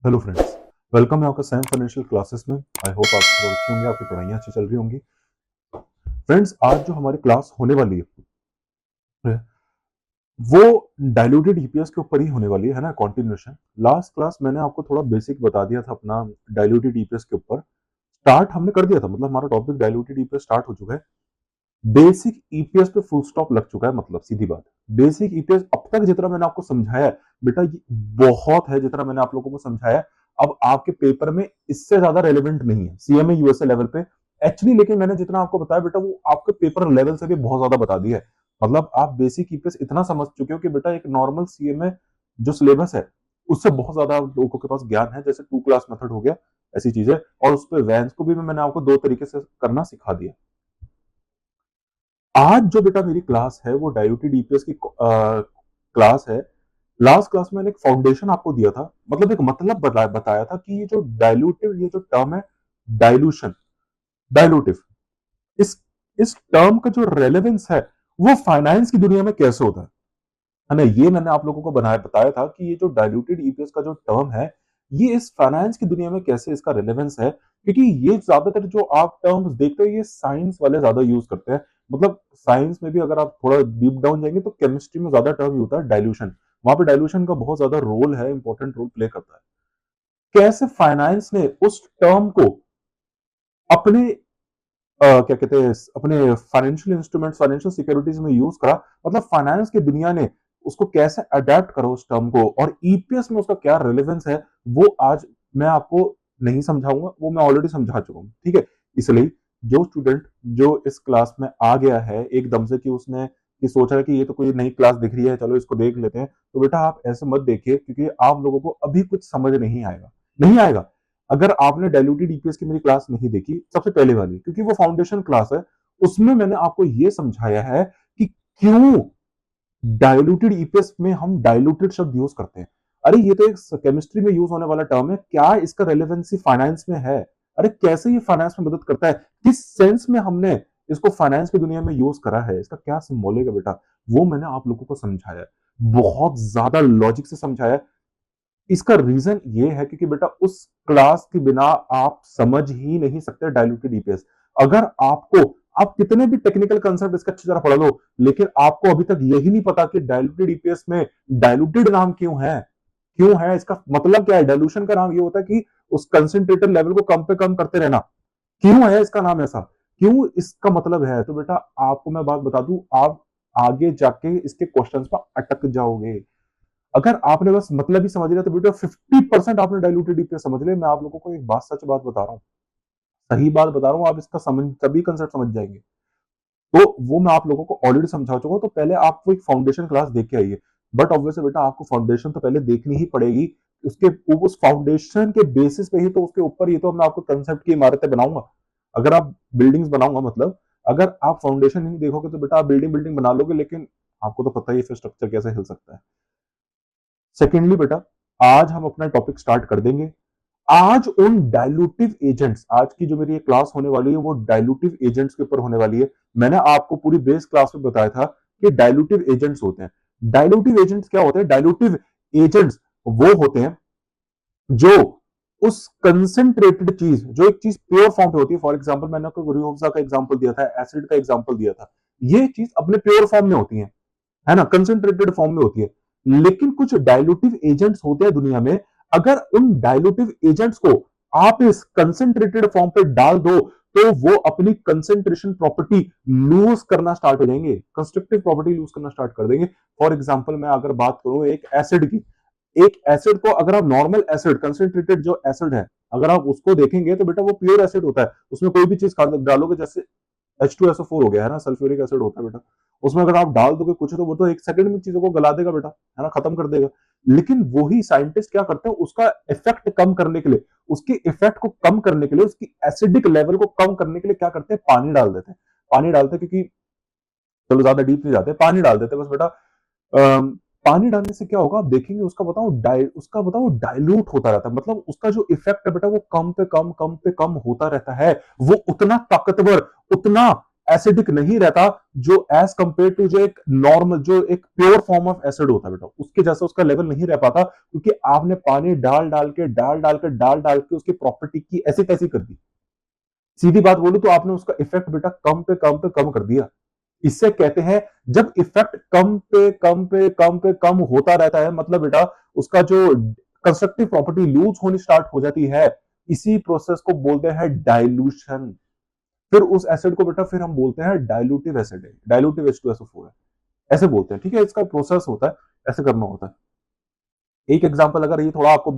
Hello friends, welcome है आपका science financial classes में। आई होप आप सब अच्छे होंगे, आपकी पढ़ाइयाँ अच्छी चल रही होंगी। फ्रेंड्स, आज जो हमारी क्लास होने वाली है वो डाइल्यूटेड ईपीएस के ऊपर ही होने वाली है ना, कंटिन्यूएशन। लास्ट क्लास मैंने आपको थोड़ा बेसिक बता दिया था अपना डाइल्यूटेड ईपीएस के ऊपर। स्टार्ट हमने कर दिया था, मतलब हमारा टॉपिक डाइल्यूटेड ईपीएस स्टार्ट हो चुका है। बेसिक ईपीएस पे फुल स्टॉप लग चुका है, मतलब सीधी बात। बेसिक ईपीएस अब तक जितना मैंने आपको समझाया है बेटा, ये बहुत है जितना मैंने आप लोगों को समझाया है। अब आपके पेपर में इससे ज्यादा रेलिवेंट नहीं है सीएमए यूएसए लेवल पे एक्चुअली, लेकिन मैंने जितना आपको बताया बेटा वो आपके पेपर लेवल से भी बहुत ज्यादा बता दिया है। मतलब आप बेसिक ईपीएस इतना समझ चुके हो कि बेटा एक नॉर्मल सीएमए जो सिलेबस है उससे बहुत ज्यादा लोगों के पास ज्ञान है। जैसे 2 क्लास मेथड हो गया, ऐसी चीजें। और उस पर वैंस को भी मैंने आपको 2 तरीके से करना सिखा दिया। आज जो बेटा मेरी क्लास है वो डाइल्यूटेड ईपीएस की क्लास है। लास्ट क्लास में मैंने एक फाउंडेशन आपको दिया था, मतलब एक मतलब बताया था कि ये जो डाइल्यूटिव, ये जो टर्म है डाइल्यूशन, डाइल्यूटिव, इस इस टर्म का जो रेलेवेंस है वो फाइनेंस की दुनिया में कैसे होता है ना। ये मैंने आप लोगों को बनाया बताया था कि ये जो डाइल्यूटेड ईपीएस का जो टर्म है ये इस फाइनेंस की दुनिया में कैसे इसका रेलेवेंस है, क्योंकि ये ज्यादातर जो आप टर्म्स देखते हो ये साइंस वाले ज्यादा यूज करते हैं। मतलब साइंस में भी अगर आप थोड़ा डीप डाउन जाएंगे तो केमिस्ट्री में ज्यादा टर्म होता है डाइल्यूशन। वहां पे डाइल्यूशन का बहुत ज्यादा रोल है, इंपॉर्टेंट रोल प्ले करता है। कैसे फाइनेंस ने उस टर्म को अपने क्या कहते हैं अपने फाइनेंशियल इंस्ट्रूमेंट्स, फाइनेंशियल सिक्योरिटीज में यूज करा। मतलब फाइनेंस की दुनिया ने उसको कैसे अडेप्ट करा उस टर्म को, और ईपीएस में उसका क्या रिलेवेंस है वो आज मैं आपको नहीं समझाऊंगा, वो मैं ऑलरेडी समझा चुका हूं। ठीक है, इसलिए जो स्टूडेंट जो इस क्लास में आ गया है एकदम से कि उसने कि सोच रहा है कि ये तो कोई नई क्लास दिख रही है, चलो इसको देख लेते हैं, तो बेटा आप ऐसे मत देखिए, क्योंकि आप लोगों को अभी कुछ समझ नहीं आएगा, नहीं आएगा अगर आपने डाइल्यूटेड ईपीएस की मेरी क्लास नहीं देखी, सबसे पहले वाली, क्योंकि वो फाउंडेशन क्लास है। उसमें मैंने आपको यह समझाया है कि क्यों डाइल्यूटेड ईपीएस में हम डाइल्यूटेड शब्द यूज करते हैं। अरे ये तो एक केमिस्ट्री में यूज होने वाला टर्म है, क्या इसका रेलेवेंसी फाइनेंस में है? अरे कैसे ये फाइनेंस में मदद करता है, किस सेंस में हमने इसको फाइनेंस की दुनिया में यूज करा है, इसका क्या सिंबॉलिक है बेटा, वो मैंने आप लोगों को समझाया है। बहुत ज्यादा लॉजिक से समझाया है। इसका रीजन ये है क्योंकि बेटा उस क्लास के बिना आप समझ ही नहीं सकते डाइल्यूटेड ईपीएस। अगर आपको, आप कितने भी टेक्निकल कंसेप्ट इसका अच्छी तरह पढ़ लो, लेकिन आपको अभी तक यही नहीं पता कि डाइल्यूटेड ईपीएस में डाइल्यूटेड नाम क्यों है, क्यों है, इसका मतलब क्या है। डाइल्यूशन का नाम ये होता है कि उस कंसेंट्रेटेड लेवल को कम पे कम करते रहना। क्यों है इसका नाम ऐसा, क्यों इसका मतलब है, तो बेटा आपको मैं बात बता दूं, आप आगे जाके इसके क्वेश्चंस पर अटक जाओगे। अगर आपने बस मतलब ही समझ लिया तो बेटा 50% आपने डाइल्यूटेड ईपीएस समझ लिया। मैं आप लोगों को एक बात, सच बात बता रहा हूँ, सही बात बता रहा हूँ, आप इसका समझ तभी कंसेप्ट समझ जाएंगे। तो वो मैं आप लोगों को ऑलरेडी समझा चुका हूँ, तो पहले आपको एक फाउंडेशन क्लास देख के आइए। बट ऑब्वियसली बेटा आपको फाउंडेशन तो पहले देखनी ही पड़ेगी। उसके उस फाउंडेशन के बेसिस पे ही तो, उसके ऊपर ही तो मैं आपको कंसेप्ट की इमारतें बनाऊंगा। अगर आप बिल्डिंग्स बनाऊंगा, मतलब अगर आप फाउंडेशन नहीं देखोगे तो बेटा आप बिल्डिंग बिल्डिंग बना लोगे, लेकिन आपको तो पता ही फिर स्ट्रक्चर कैसे हिल सकता है। सेकेंडली बेटा, आज हम अपना टॉपिक स्टार्ट कर देंगे। आज उन डाइल्यूटिव एजेंट्स, आज की जो मेरी क्लास होने वाली है वो डाइल्यूटिव एजेंट्स के ऊपर होने वाली है। मैंने आपको पूरी बेस क्लास में बताया था कि डाइल्यूटिव एजेंट्स होते हैं। डाइल्यूटिव एजेंट्स क्या होते हैं? डाइल्यूटिव एजेंट्स वो होते हैं जो उस कंसेंट्रेटेड चीज, जो एक चीज प्योर फॉर्म पे होती है, फॉर एग्जांपल मैंने आपको रूअफ़ज़ा का एग्जांपल दिया था, एसिड का एग्जांपल दिया था, ये चीज अपने प्योर फॉर्म में होती है ना, कंसेंट्रेटेड फॉर्म में होती है। लेकिन कुछ डाइल्यूटिव एजेंट्स होते हैं दुनिया में, अगर उन डाइल्यूटिव एजेंट्स को आप इस कंसेंट्रेटेड फॉर्म पे डाल दो तो वो अपनी कंसेंट्रेशन प्रॉपर्टी लूज करना स्टार्ट हो जाएंगे, कंस्ट्रक्टिव प्रॉपर्टी लूज करना स्टार्ट कर देंगे। फॉर एग्जांपल मैं अगर बात करूं एक एसिड की, एक एसिड को अगर आप नॉर्मल एसिड, कंसेंट्रेटेड जो एसिड है, अगर आप उसको देखेंगे तो बेटा वो प्योर एसिड होता है, उसमें कोई भी चीज डालोगे, जैसे H2SO4 हो गया है ना, सल्फ्यूरिक एसिड होता है बेटा, उसमें अगर आप डाल दोगे कुछ तो वो तो 1 सेकंड में चीजों को गला देगा बेटा, है ना, खत्म कर देगा। लेकिन वही साइंटिस्ट क्या करते हैं, उसका इफेक्ट कम करने के लिए, उसके इफेक्ट को कम करने के लिए, उसकी एसिडिक लेवल को कम करने के लिए क्या करते हैं, पानी डाल देते हैं। पानी डालते हैं क्योंकि, चलो ज्यादा डीप नहीं जाते, पानी डाल देते हैं बस बेटा। पानी डालने से क्या होगा आप देखेंगे, उसका बताओ डाइल्यूट होता रहता है, मतलब उसका जो इफेक्ट है बेटा वो कम पे कम, कम पे कम होता रहता है। वो उतना ताकतवर, उतना एसिडिक नहीं रहता जो एज कंपेयर टू जो एक नॉर्मल जो एक प्योर फॉर्म ऑफ एसिड होता है बेटा, उसके जैसा उसका लेवल नहीं रह पाता, क्योंकि आपने पानी डाल डाल के उसकी प्रॉपर्टी की ऐसी तैसी कर दी। सीधी बात बोलूं तो आपने उसका इफेक्ट बेटा कम कर दिया। इससे कहते हैं जब इफेक्ट कम होता रहता है, मतलब बेटा उसका जो कंस्ट्रक्टिव प्रॉपर्टी लूज होनी स्टार्ट हो जाती है, इसी प्रोसेस को बोलते हैं डाइल्यूशन। फिर उस एसिड को बेटा फिर हम बोलते हैं डाइल्यूटिव एसिड है, डाइल्यूटिव H2SO4 है, ऐसे बोलते हैं। ठीक है, इसका प्रोसेस होता है, ऐसे करना होता है। एक एग्जांपल, अगर ये थोड़ा आपको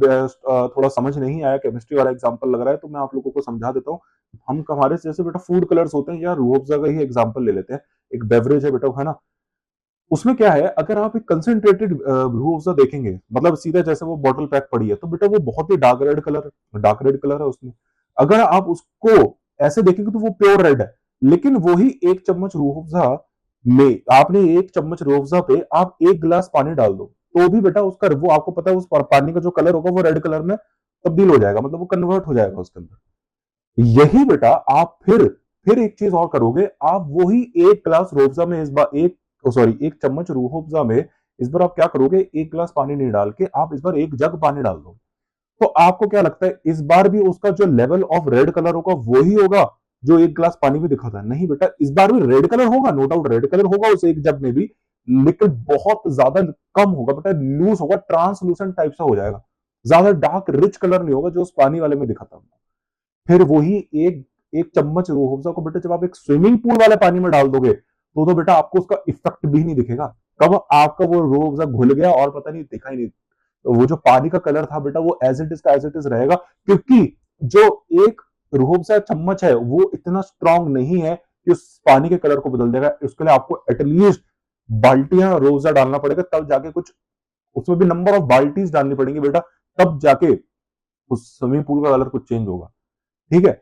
थोड़ा समझ नहीं आया, केमिस्ट्री वाला एग्जांपल लग रहा है, तो मैं आप लोगों को समझा देता हूँ। हम हमारे जैसे बेटा फूड कलर्स होते हैं, या रूह अफ़ज़ा का ही एग्जांपल ले लेते हैं। एक बेवरेज है बेटा, है ना, उसमें क्या है, अगर आप एक कंसंट्रेटेड रूह अफ़ज़ा देखेंगे, मतलब सीधा जैसे वो बॉटल पैक पड़ी है, तो बेटा वो बहुत ही डार्क रेड कलर है उसमें। अगर आप उसको ऐसे देखेंगे तो वो प्योर रेड है, लेकिन वही एक चम्मच रूह अफ़ज़ा में, आपने एक चम्मच रूह अफ़ज़ा पे आप एक गिलास पानी डाल दो, तो भी बेटा उसका वो आपको पता है उस पानी का जो कलर होगा वो रेड कलर में तब्दील हो जाएगा, मतलब वो कन्वर्ट हो जाएगा उसके अंदर। यही बेटा आप फिर एक चीज और करोगे, आप वही एक गिलास रूह अफ़ज़ा में इस बार एक चम्मच रूह अफ़ज़ा में इस बार आप क्या करोगे, एक गिलास पानी नहीं डाल के आप इस बार एक जग पानी डाल दो, तो आपको क्या लगता है इस बार भी उसका जो लेवल ऑफ रेड कलर होगा वही होगा जो एक गिलास पानी में दिखा था? नहीं बेटा, इस बार भी रेड कलर होगा, नो डाउट रेड कलर होगा उस एक जग में भी, लेकिन बहुत ज्यादा कम होगा बेटा, लूज होगा, ट्रांसलूसेंट टाइप सा हो जाएगा, ज्यादा डार्क रिच कलर नहीं होगा जो उस पानी वाले में दिखा था। फिर वही एक एक चम्मच रूह अफ़ज़ा को बेटा जब आप एक स्विमिंग पूल वाले पानी में डाल दोगे, तो बेटा आपको उसका इफेक्ट भी नहीं दिखेगा। कब आपका वो रूह अफ़ज़ा घुल गया और पता नहीं दिखा ही नहीं, तो वो जो पानी का कलर था बेटा वो एज इट इज का एज इट इज रहेगा, क्योंकि जो एक रूह अफ़ज़ा चम्मच है वो इतना स्ट्रांग नहीं है कि उस पानी के कलर को बदल देगा। उसके लिए आपको एटलीस्ट बाल्टियां रूह अफ़ज़ा डालना पड़ेगा, तब जाके कुछ, उसमें भी नंबर ऑफ बाल्टीज डालनी पड़ेंगी बेटा, तब जाके उस स्विमिंग पूल का कलर कुछ चेंज होगा। ठीक है,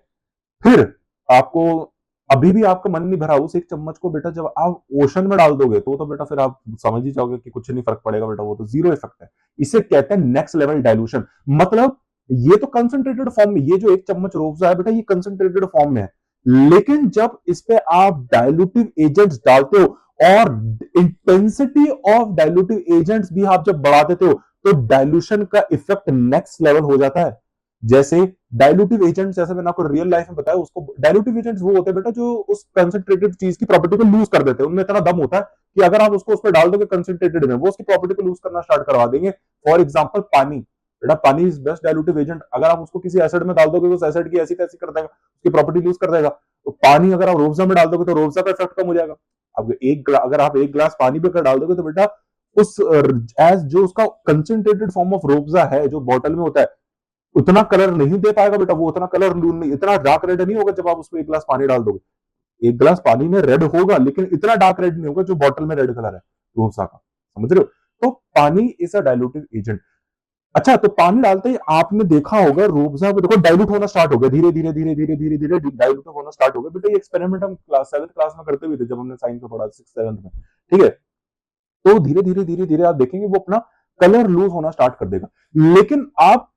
फिर आपको अभी भी आपका मन नहीं भरा उस एक चम्मच को बेटा जब आप ओशन में डाल दोगे, तो बेटा फिर आप समझ ही जाओगे कि कुछ नहीं फर्क पड़ेगा बेटा, वो तो जीरो इफेक्ट है। इसे कहते हैं नेक्स्ट लेवल डाइल्यूशन। मतलब ये तो कंसंट्रेटेड फॉर्म में, ये जो एक चम्मच रूह अफ़ज़ा है बेटा ये कंसंट्रेटेड फॉर्म में है, लेकिन जब इस पे आप डाइल्यूटिव एजेंट्स डालते हो और इंटेंसिटी ऑफ डाइल्यूटिव एजेंट्स भी आप जब बढ़ा देते हो, तो डाइल्यूशन का इफेक्ट नेक्स्ट लेवल हो जाता है। जैसे डाइल्यूटिव एजेंट्स, जैसे मैंने आपको रियल लाइफ में बताया, उसको डाइल्यूटिव एजेंट्स वो होते हैं बेटा जो उस कंसंट्रेटेड चीज की प्रॉपर्टी को लूज कर देते हैं, उनमें इतना दम होता है कि अगर आप उसको उस पर डाल दोगे कंसंट्रेटेड में, वो उसकी प्रॉपर्टी को लूज करना स्टार्ट करवा देंगे। फॉर एग्जांपल पानी, बेटा पानी इज बेस्ट डाइल्यूटिव एजेंट, अगर आप उसको किसी एसिड में डाल दोगे तो उस एसिड की ऐसी तैसी कर देगा, उसकी प्रॉपर्टी लूज कर देगा। तो पानी अगर आप रूह अफ़ज़ा में डाल दोगे तो रूह अफ़ज़ा का इफेक्ट कम हो जाएगा। अब अगर आप एक गिलास पानी भी अगर डाल दोगे तो बेटा उस एज जो उसका concentrated form of Rooh Afza है जो बॉटल में होता है, उतना कलर नहीं दे पाएगा बेटा, वो उतना कलर नहीं, इतना डार्क रेड नहीं होगा जब आप उसमें एक गिलास पानी डाल दोगे। एक गिलास पानी में रेड होगा लेकिन इतना डार्क रेड नहीं होगा जो बॉटल में रेड कलर है रूह अफ़ज़ा का, समझ रहे हो? तो पानी इज अ डाइल्यूटिव एजेंट। अच्छा, तो पानी डालते ही आपने देखा होगा रूह अफ़ज़ा देखो डाइल्यूट होना स्टार्ट हो गया, धीरे धीरे डाइल्यूट होना स्टार्ट हो गया बेटा। ये एक्सपेरिमेंट हम क्लास 7th क्लास में करते हुए थे जब हमने साइंस में पढ़ा 6th 7th में। ठीक है, तो धीरे धीरे आप देखेंगे वो अपना कलर लूज होना स्टार्ट कर देगा, लेकिन आप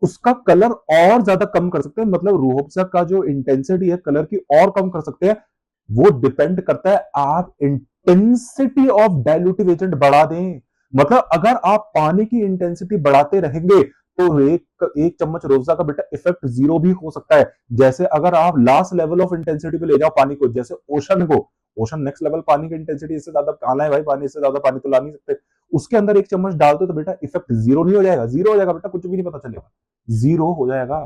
उसका कलर और ज्यादा कम कर सकते हैं, मतलब रूह अफ़ज़ा का जो इंटेंसिटी है कलर की और कम कर सकते हैं। वो डिपेंड करता है आप इंटेंसिटी ऑफ डाइल्यूटिव एजेंट बढ़ा दें। मतलब अगर आप पानी की इंटेंसिटी बढ़ाते रहेंगे तो एक चम्मच रूह अफ़ज़ा का बेटा इफेक्ट जीरो भी हो सकता है। जैसे अगर आप लास्ट लेवल ऑफ इंटेंसिटी पे ले जाओ पानी को, जैसे ओशन को, ओशन नेक्स्ट लेवल पानी की इंटेंसिटी, इससे ज्यादा काला है भाई पानी, इससे ज्यादा पानी तो ला नहीं सकते, उसके अंदर एक चम्मच डालते तो बेटा इफेक्ट जीरो नहीं हो जाएगा? जीरो हो जाएगा बेटा, कुछ भी नहीं पता चलेगा, जीरो हो जाएगा।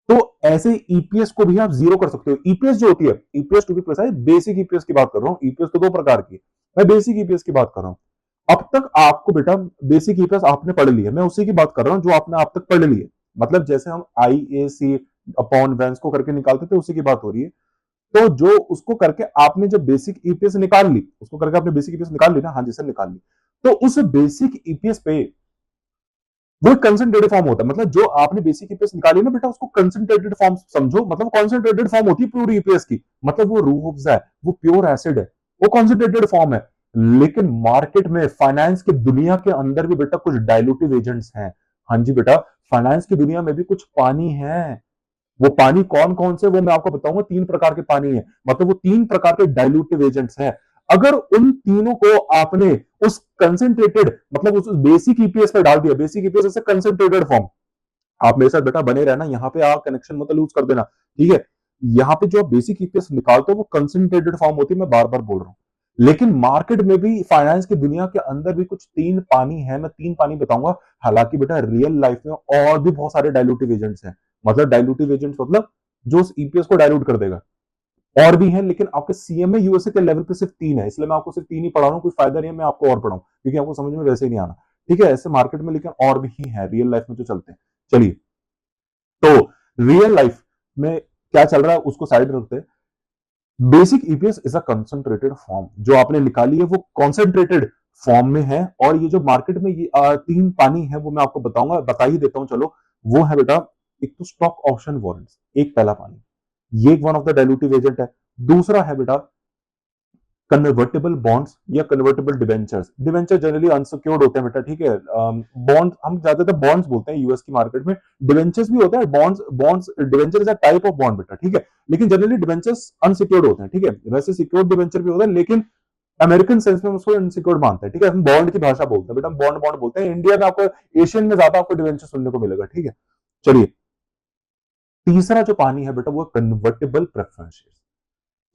तो ऐसे ईपीएस को भी आप जीरो कर सकते हो। ईपीएस जो होती है, EPS to be precise, basic EPS की बात कर रहा हूं। ईपीएस तो दो प्रकार की है, मैं बेसिक ईपीएस की बात कर रहा हूं। अब तक आपको बेटा बेसिक ईपीएस आपने पढ़ ली है, मैं उसी की बात कर रहा हूं जो आपने अब तक पढ़ ली है। मतलब जैसे हम आईएसी अपॉन वैंस को करके निकालते थे, उसी की बात हो रही है। तो जो उसको करके आपने जब बेसिक ईपीएस निकाल ली, उसको करके आपने बेसिक ईपीएस निकाल ली ना, हाँ जी सर निकाल ली, तो उस बेसिक ईपीएस पे वो कंसंट्रेटेड फॉर्म होता है। मतलब जो आपने बेसिक ईपीएस निकाली ना बेटा, उसको कंसंट्रेटेड फॉर्म समझो, मतलब कंसंट्रेटेड फॉर्म होती है प्योर ईपीएस की, मतलब वो रूह अफ़ज़ा है, वो प्योर एसिड है, वो कंसंट्रेटेड फॉर्म है। लेकिन मार्केट में फाइनेंस की दुनिया के अंदर भी बेटा कुछ डाइल्यूटिव एजेंट्स हैं। हाँ जी बेटा, फाइनेंस की दुनिया में भी कुछ पानी है वो पानी कौन कौन से, वो मैं आपको बताऊंगा। 3 प्रकार के पानी है, मतलब वो 3 प्रकार के डाइल्यूटिव एजेंट्स हैं। अगर उन तीनों को आपने उस कंसेंट्रेटेड, मतलब उस बेसिक ईपीएस पर डाल दिया, बेसिक ईपीएस जैसे कंसेंट्रेटेड फॉर्म, आप मेरे साथ बेटा बने रहना, यहाँ पे आप कनेक्शन मत लूज कर देना, ठीक है। यहाँ पे जो बेसिक ईपीएस निकालते हो वो कंसेंट्रेटेड फॉर्म होती है, मैं बार बार बोल रहा हूँ। लेकिन मार्केट में भी, फाइनेंस की दुनिया के अंदर भी कुछ 3 पानी है, मैं 3 पानी बताऊंगा। हालांकि बेटा रियल लाइफ में और भी बहुत सारे डाइल्यूटिव एजेंट्स हैं, मतलब डाइल्यूटिव एजेंट्स मतलब जो उस ईपीएस को डाइल्यूट कर देगा, और भी हैं, लेकिन आपके सीएमए यूएसए के लेवल पे सिर्फ 3 है, इसलिए मैं आपको सिर्फ 3 ही पढ़ा रहा हूँ। कोई फायदा नहीं है मैं आपको और पढ़ाऊं, क्योंकि आपको समझ में वैसे ही नहीं आना, ठीक है। ऐसे मार्केट में लेकिन और भी है रियल लाइफ में जो चलते हैं। चलिए, तो रियल लाइफ में क्या चल रहा है उसको साइड रखते हैं। Basic EPS is a concentrated form, जो आपने निकाली है वो कॉन्सेंट्रेटेड फॉर्म में है। और ये जो मार्केट में ये 3 पानी है वो मैं आपको बताऊंगा, बता ही देता हूं चलो। वो है बेटा, एक तो स्टॉक ऑप्शन वारंट्स, एक पहला पानी, ये one of the dilutive agent है। दूसरा है बेटा कन्वर्टेबल बॉन्ड्स या convertible debentures. Debenture generally unsecured होते हैं बेटा, ठीक है। बॉन्ड हम ज्यादातर बॉन्ड्स बोलते हैं यूएस की मार्केट में, डिवेंचर्स भी होता है, bonds bonds debenture is a type of bond बेटा, ठीक है। लेकिन जनरली डिवेंचर्स अनसिक्योर्ड होते हैं, ठीक है। वैसे सिक्योर्ड डिवेंचर भी होता है, लेकिन अमेरिकन सेंस में उसको अनसिक्योर्ड मानते हैं, ठीक है। हम बॉन्ड की भाषा बोलते हैं बेटा, हम बॉन्ड बॉन्ड बोलते हैं। इंडिया में आपको, एशियन में ज्यादा आपको डिवेंचर सुनने को मिलेगा, ठीक है। चलिए, तीसरा जो पानी है बेटा वो कन्वर्टेबल प्रेफरेंस शेयर।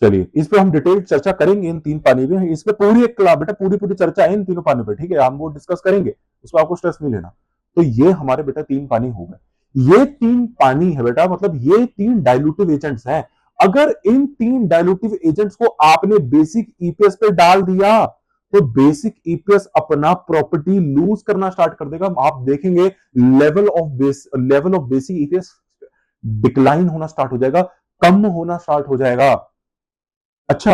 चलिए, इस पे हम डिटेल चर्चा करेंगे, इन 3 पानी में। इस पे पूरी एक क्लास बेटा, पूरी पूरी चर्चा है इन तीनों पानी पे, ठीक है। हम वो डिस्कस करेंगे, उसको आपको स्ट्रेस नहीं लेना। तो ये हमारे बेटा 3 पानी हो गए। ये 3 पानी है बेटा, मतलब ये 3 डाइल्यूटिव एजेंट्स हैं। अगर इन 3 डाइल्यूटिव एजेंट्स को आपने बेसिक ईपीएस पे डाल दिया, तो बेसिक ईपीएस अपना प्रॉपर्टी लूज करना स्टार्ट कर देगा। आप देखेंगे level of basic EPS decline होना स्टार्ट हो जाएगा, कम होना स्टार्ट हो जाएगा। अच्छा,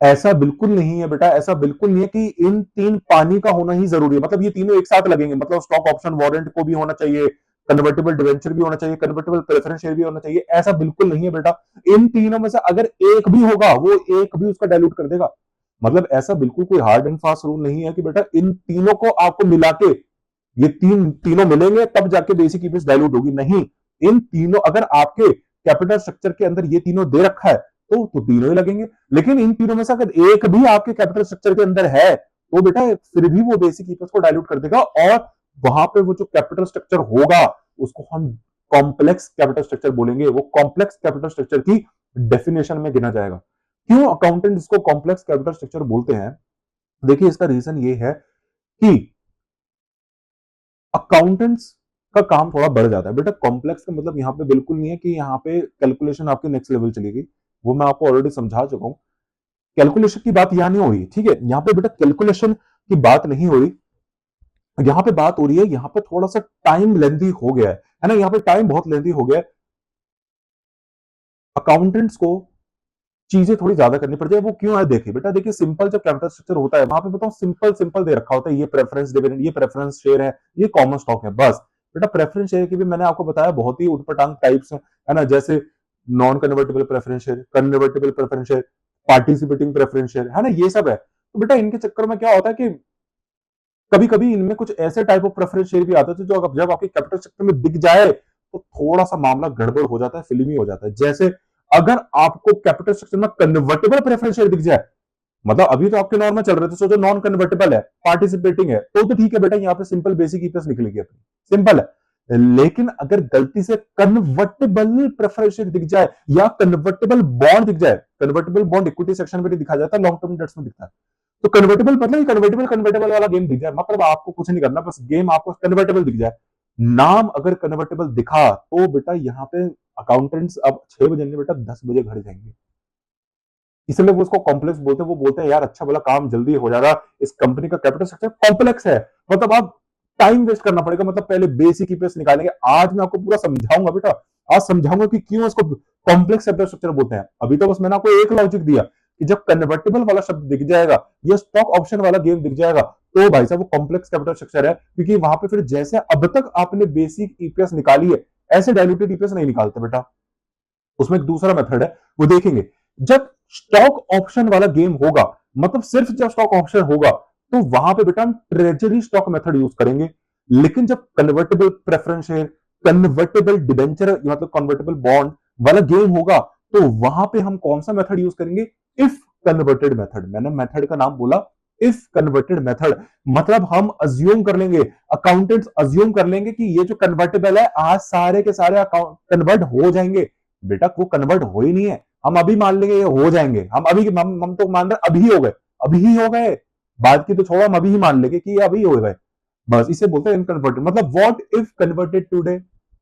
ऐसा बिल्कुल नहीं है बेटा, ऐसा बिल्कुल नहीं है कि इन 3 पानी का होना ही जरूरी है, मतलब ये तीनों एक साथ लगेंगे। मतलब स्टॉक ऑप्शन वारंट को भी होना चाहिए, कन्वर्टेबल डिवेंचर भी होना चाहिए, कन्वर्टेबल प्रेफरेंस शेयर भी होना चाहिए, ऐसा बिल्कुल नहीं है बेटा। इन तीनों में से अगर एक भी होगा, वो एक भी उसका डाइल्यूट कर देगा। मतलब ऐसा बिल्कुल कोई हार्ड एंड फास्ट रूल नहीं है कि बेटा इन तीनों को आपको मिला के, ये तीनों मिलेंगे तब जाके बेसिक ईपीएस डाइल्यूट होगी, नहीं। इन तीनों, अगर आपके कैपिटल स्ट्रक्चर के अंदर ये तीनों दे रखा है, तो तीनों ही लगेंगे। लेकिन इन तीनों में से अगर एक भी आपके कैपिटल स्ट्रक्चर के अंदर है, तो बेटा फिर भी वो बेसिक ईपीएस को डाइल्यूट कर देगा, और वहां पे वो जो कैपिटल स्ट्रक्चर होगा उसको हम कॉम्प्लेक्स कैपिटल स्ट्रक्चर बोलेंगे। वो कॉम्प्लेक्स कैपिटल स्ट्रक्चर की डेफिनेशन में गिना जाएगा। क्यों अकाउंटेंट इसको कॉम्प्लेक्स कैपिटल स्ट्रक्चर बोलते हैं? देखिए, इसका रीजन ये है कि अकाउंटेंट्स का काम थोड़ा बढ़ जाता है बेटा। कॉम्प्लेक्स का मतलब यहाँ पे बिल्कुल नहीं है कि यहाँ पे कैलकुलेशन आपके नेक्स्ट लेवल चलेगी, वो मैं आपको ऑलरेडी समझा चुका हूं। कैलकुलेशन की बात यहाँ नहीं हो रही, ठीक है। यहाँ पे बेटा कैलकुलेशन की बात नहीं हो रही, यहाँ पे बात हो रही है, यहाँ पे थोड़ा सा टाइम लेंथी हो गया है ना। यहाँ पे टाइम बहुत लेंथी हो गया है, अकाउंटेंट्स को चीजें थोड़ी ज्यादा करनी पड़ जाए। वो क्यों है? देखिए बेटा, देखिए सिंपल जब कैपिटल स्ट्रक्चर होता है, वहां पे बताओ सिंपल सिंपल दे रखा होता है, ये प्रेफरेंस डिविडेंड, ये प्रेफरेंस शेयर है, ये कॉमन स्टॉक है, बस। बेटा प्रेफरेंस शेयर की भी मैंने आपको बताया बहुत ही उटपटांग टाइप्स है ना, जैसे non convertible preference share, convertible preference share, participating preference share, है ना, ये सब है। तो बेटा इनके चक्कर में क्या होता है कि कभी कभी इनमें कुछ ऐसे टाइप ऑफ प्रेफरेंस शेयर भी आते थे जो जब आपके कैपिटल स्ट्रक्चर में दिख जाए तो थोड़ा सा मामला गड़बड़ हो जाता है, फिल्मी हो जाता है। जैसे अगर आपको कैपिटल स्ट्रक्चर में कन्वर्टेबल प्रेफरेंस शेयर दिख जाए, मतलब अभी तो आपके नॉर्मल चल रहे थे, सोचो नॉन कन्वर्टेबल है, पार्टिसिपेटिंग है, तो ठीक है बेटा, यहाँ पे सिंपल बेसिक ईपीएस निकलेगी अपनी, सिंपल है। लेकिन अगर गलती से कन्वर्टेबल प्रेफरेंस शेयर दिख जाए या कन्वर्टेबल बॉन्ड दिख जाए, कन्वर्टेबल बॉन्ड इक्विटी सेक्शन में दिखा जाता है, लॉन्ग टर्म डेट्स में दिखता है, तो कन्वर्टेबल मतलब कन्वर्टेबल कन्वर्टेबल वाला गेम दिख जाए, मतलब आपको कुछ नहीं करना, बस गेम आपको कन्वर्टेबल दिख जाए, नाम अगर कन्वर्टेबल दिखा, तो बेटा यहाँ पे अकाउंटेंट्स अब 6 बजे नहीं बेटा 10 बजे घर जाएंगे। इसलिए वो उसको कॉम्प्लेक्स बोलते हैं। वो बोलते हैं यार अच्छा भला काम जल्दी हो जा रहा, इस कंपनी का कैपिटल स्ट्रक्चर कॉम्प्लेक्स है, मतलब आप टाइम वेस्ट करना पड़ेगा, मतलब पहले बेसिक ईपीएस निकालेंगे। आज मैं आपको पूरा समझाऊंगा बेटा, आज समझाऊंगा कि क्यों इसको कॉम्प्लेक्स कैपिटल स्ट्रक्चर बोलते हैं। अभी तो बस मैंने आपको एक लॉजिक दिया कि जब कन्वर्टेबल वाला शब्द दिख जाएगा या स्टॉक ऑप्शन वाला गेम दिख जाएगा, तो भाई साहब वो कॉम्प्लेक्स कैपिटल स्ट्रक्चर है, क्योंकि वहां पे फिर जैसे अब तक आपने बेसिक ईपीएस निकाली है, ऐसे डाइल्यूटेड ईपीएस नहीं निकालते बेटा। उसमें एक दूसरा मेथड है, वो देखेंगे। जब स्टॉक ऑप्शन वाला गेम होगा, मतलब सिर्फ जब स्टॉक ऑप्शन होगा, तो वहां पे बेटा हम ट्रेजरी स्टॉक मेथड यूज करेंगे। लेकिन जब convertible preference share, convertible debenture मतलब कन्वर्टेबल बॉन्ड वाला गेम होगा, तो वहां पे हम कौन सा मेथड यूज करेंगे? If converted method. मैंने मेथड का नाम बोला इफ कन्वर्टेड मेथड। मतलब हम अज्यूम कर लेंगे, अकाउंटेंट्स अज्यूम कर लेंगे कि ये जो कन्वर्टेबल है आज सारे के सारे कन्वर्ट हो जाएंगे। बेटा वो कन्वर्ट हो ही नहीं है, हम अभी मान लेंगे ये हो जाएंगे। हम तो मान रहे अभी हो गए, अभी ही हो गए, बाद की तो छोड़ो, हम अभी ही मान लेंगे कि ये अभी हो गए। बस इसे बोलते हैं इनकन्वर्टेड। मतलब what if converted today,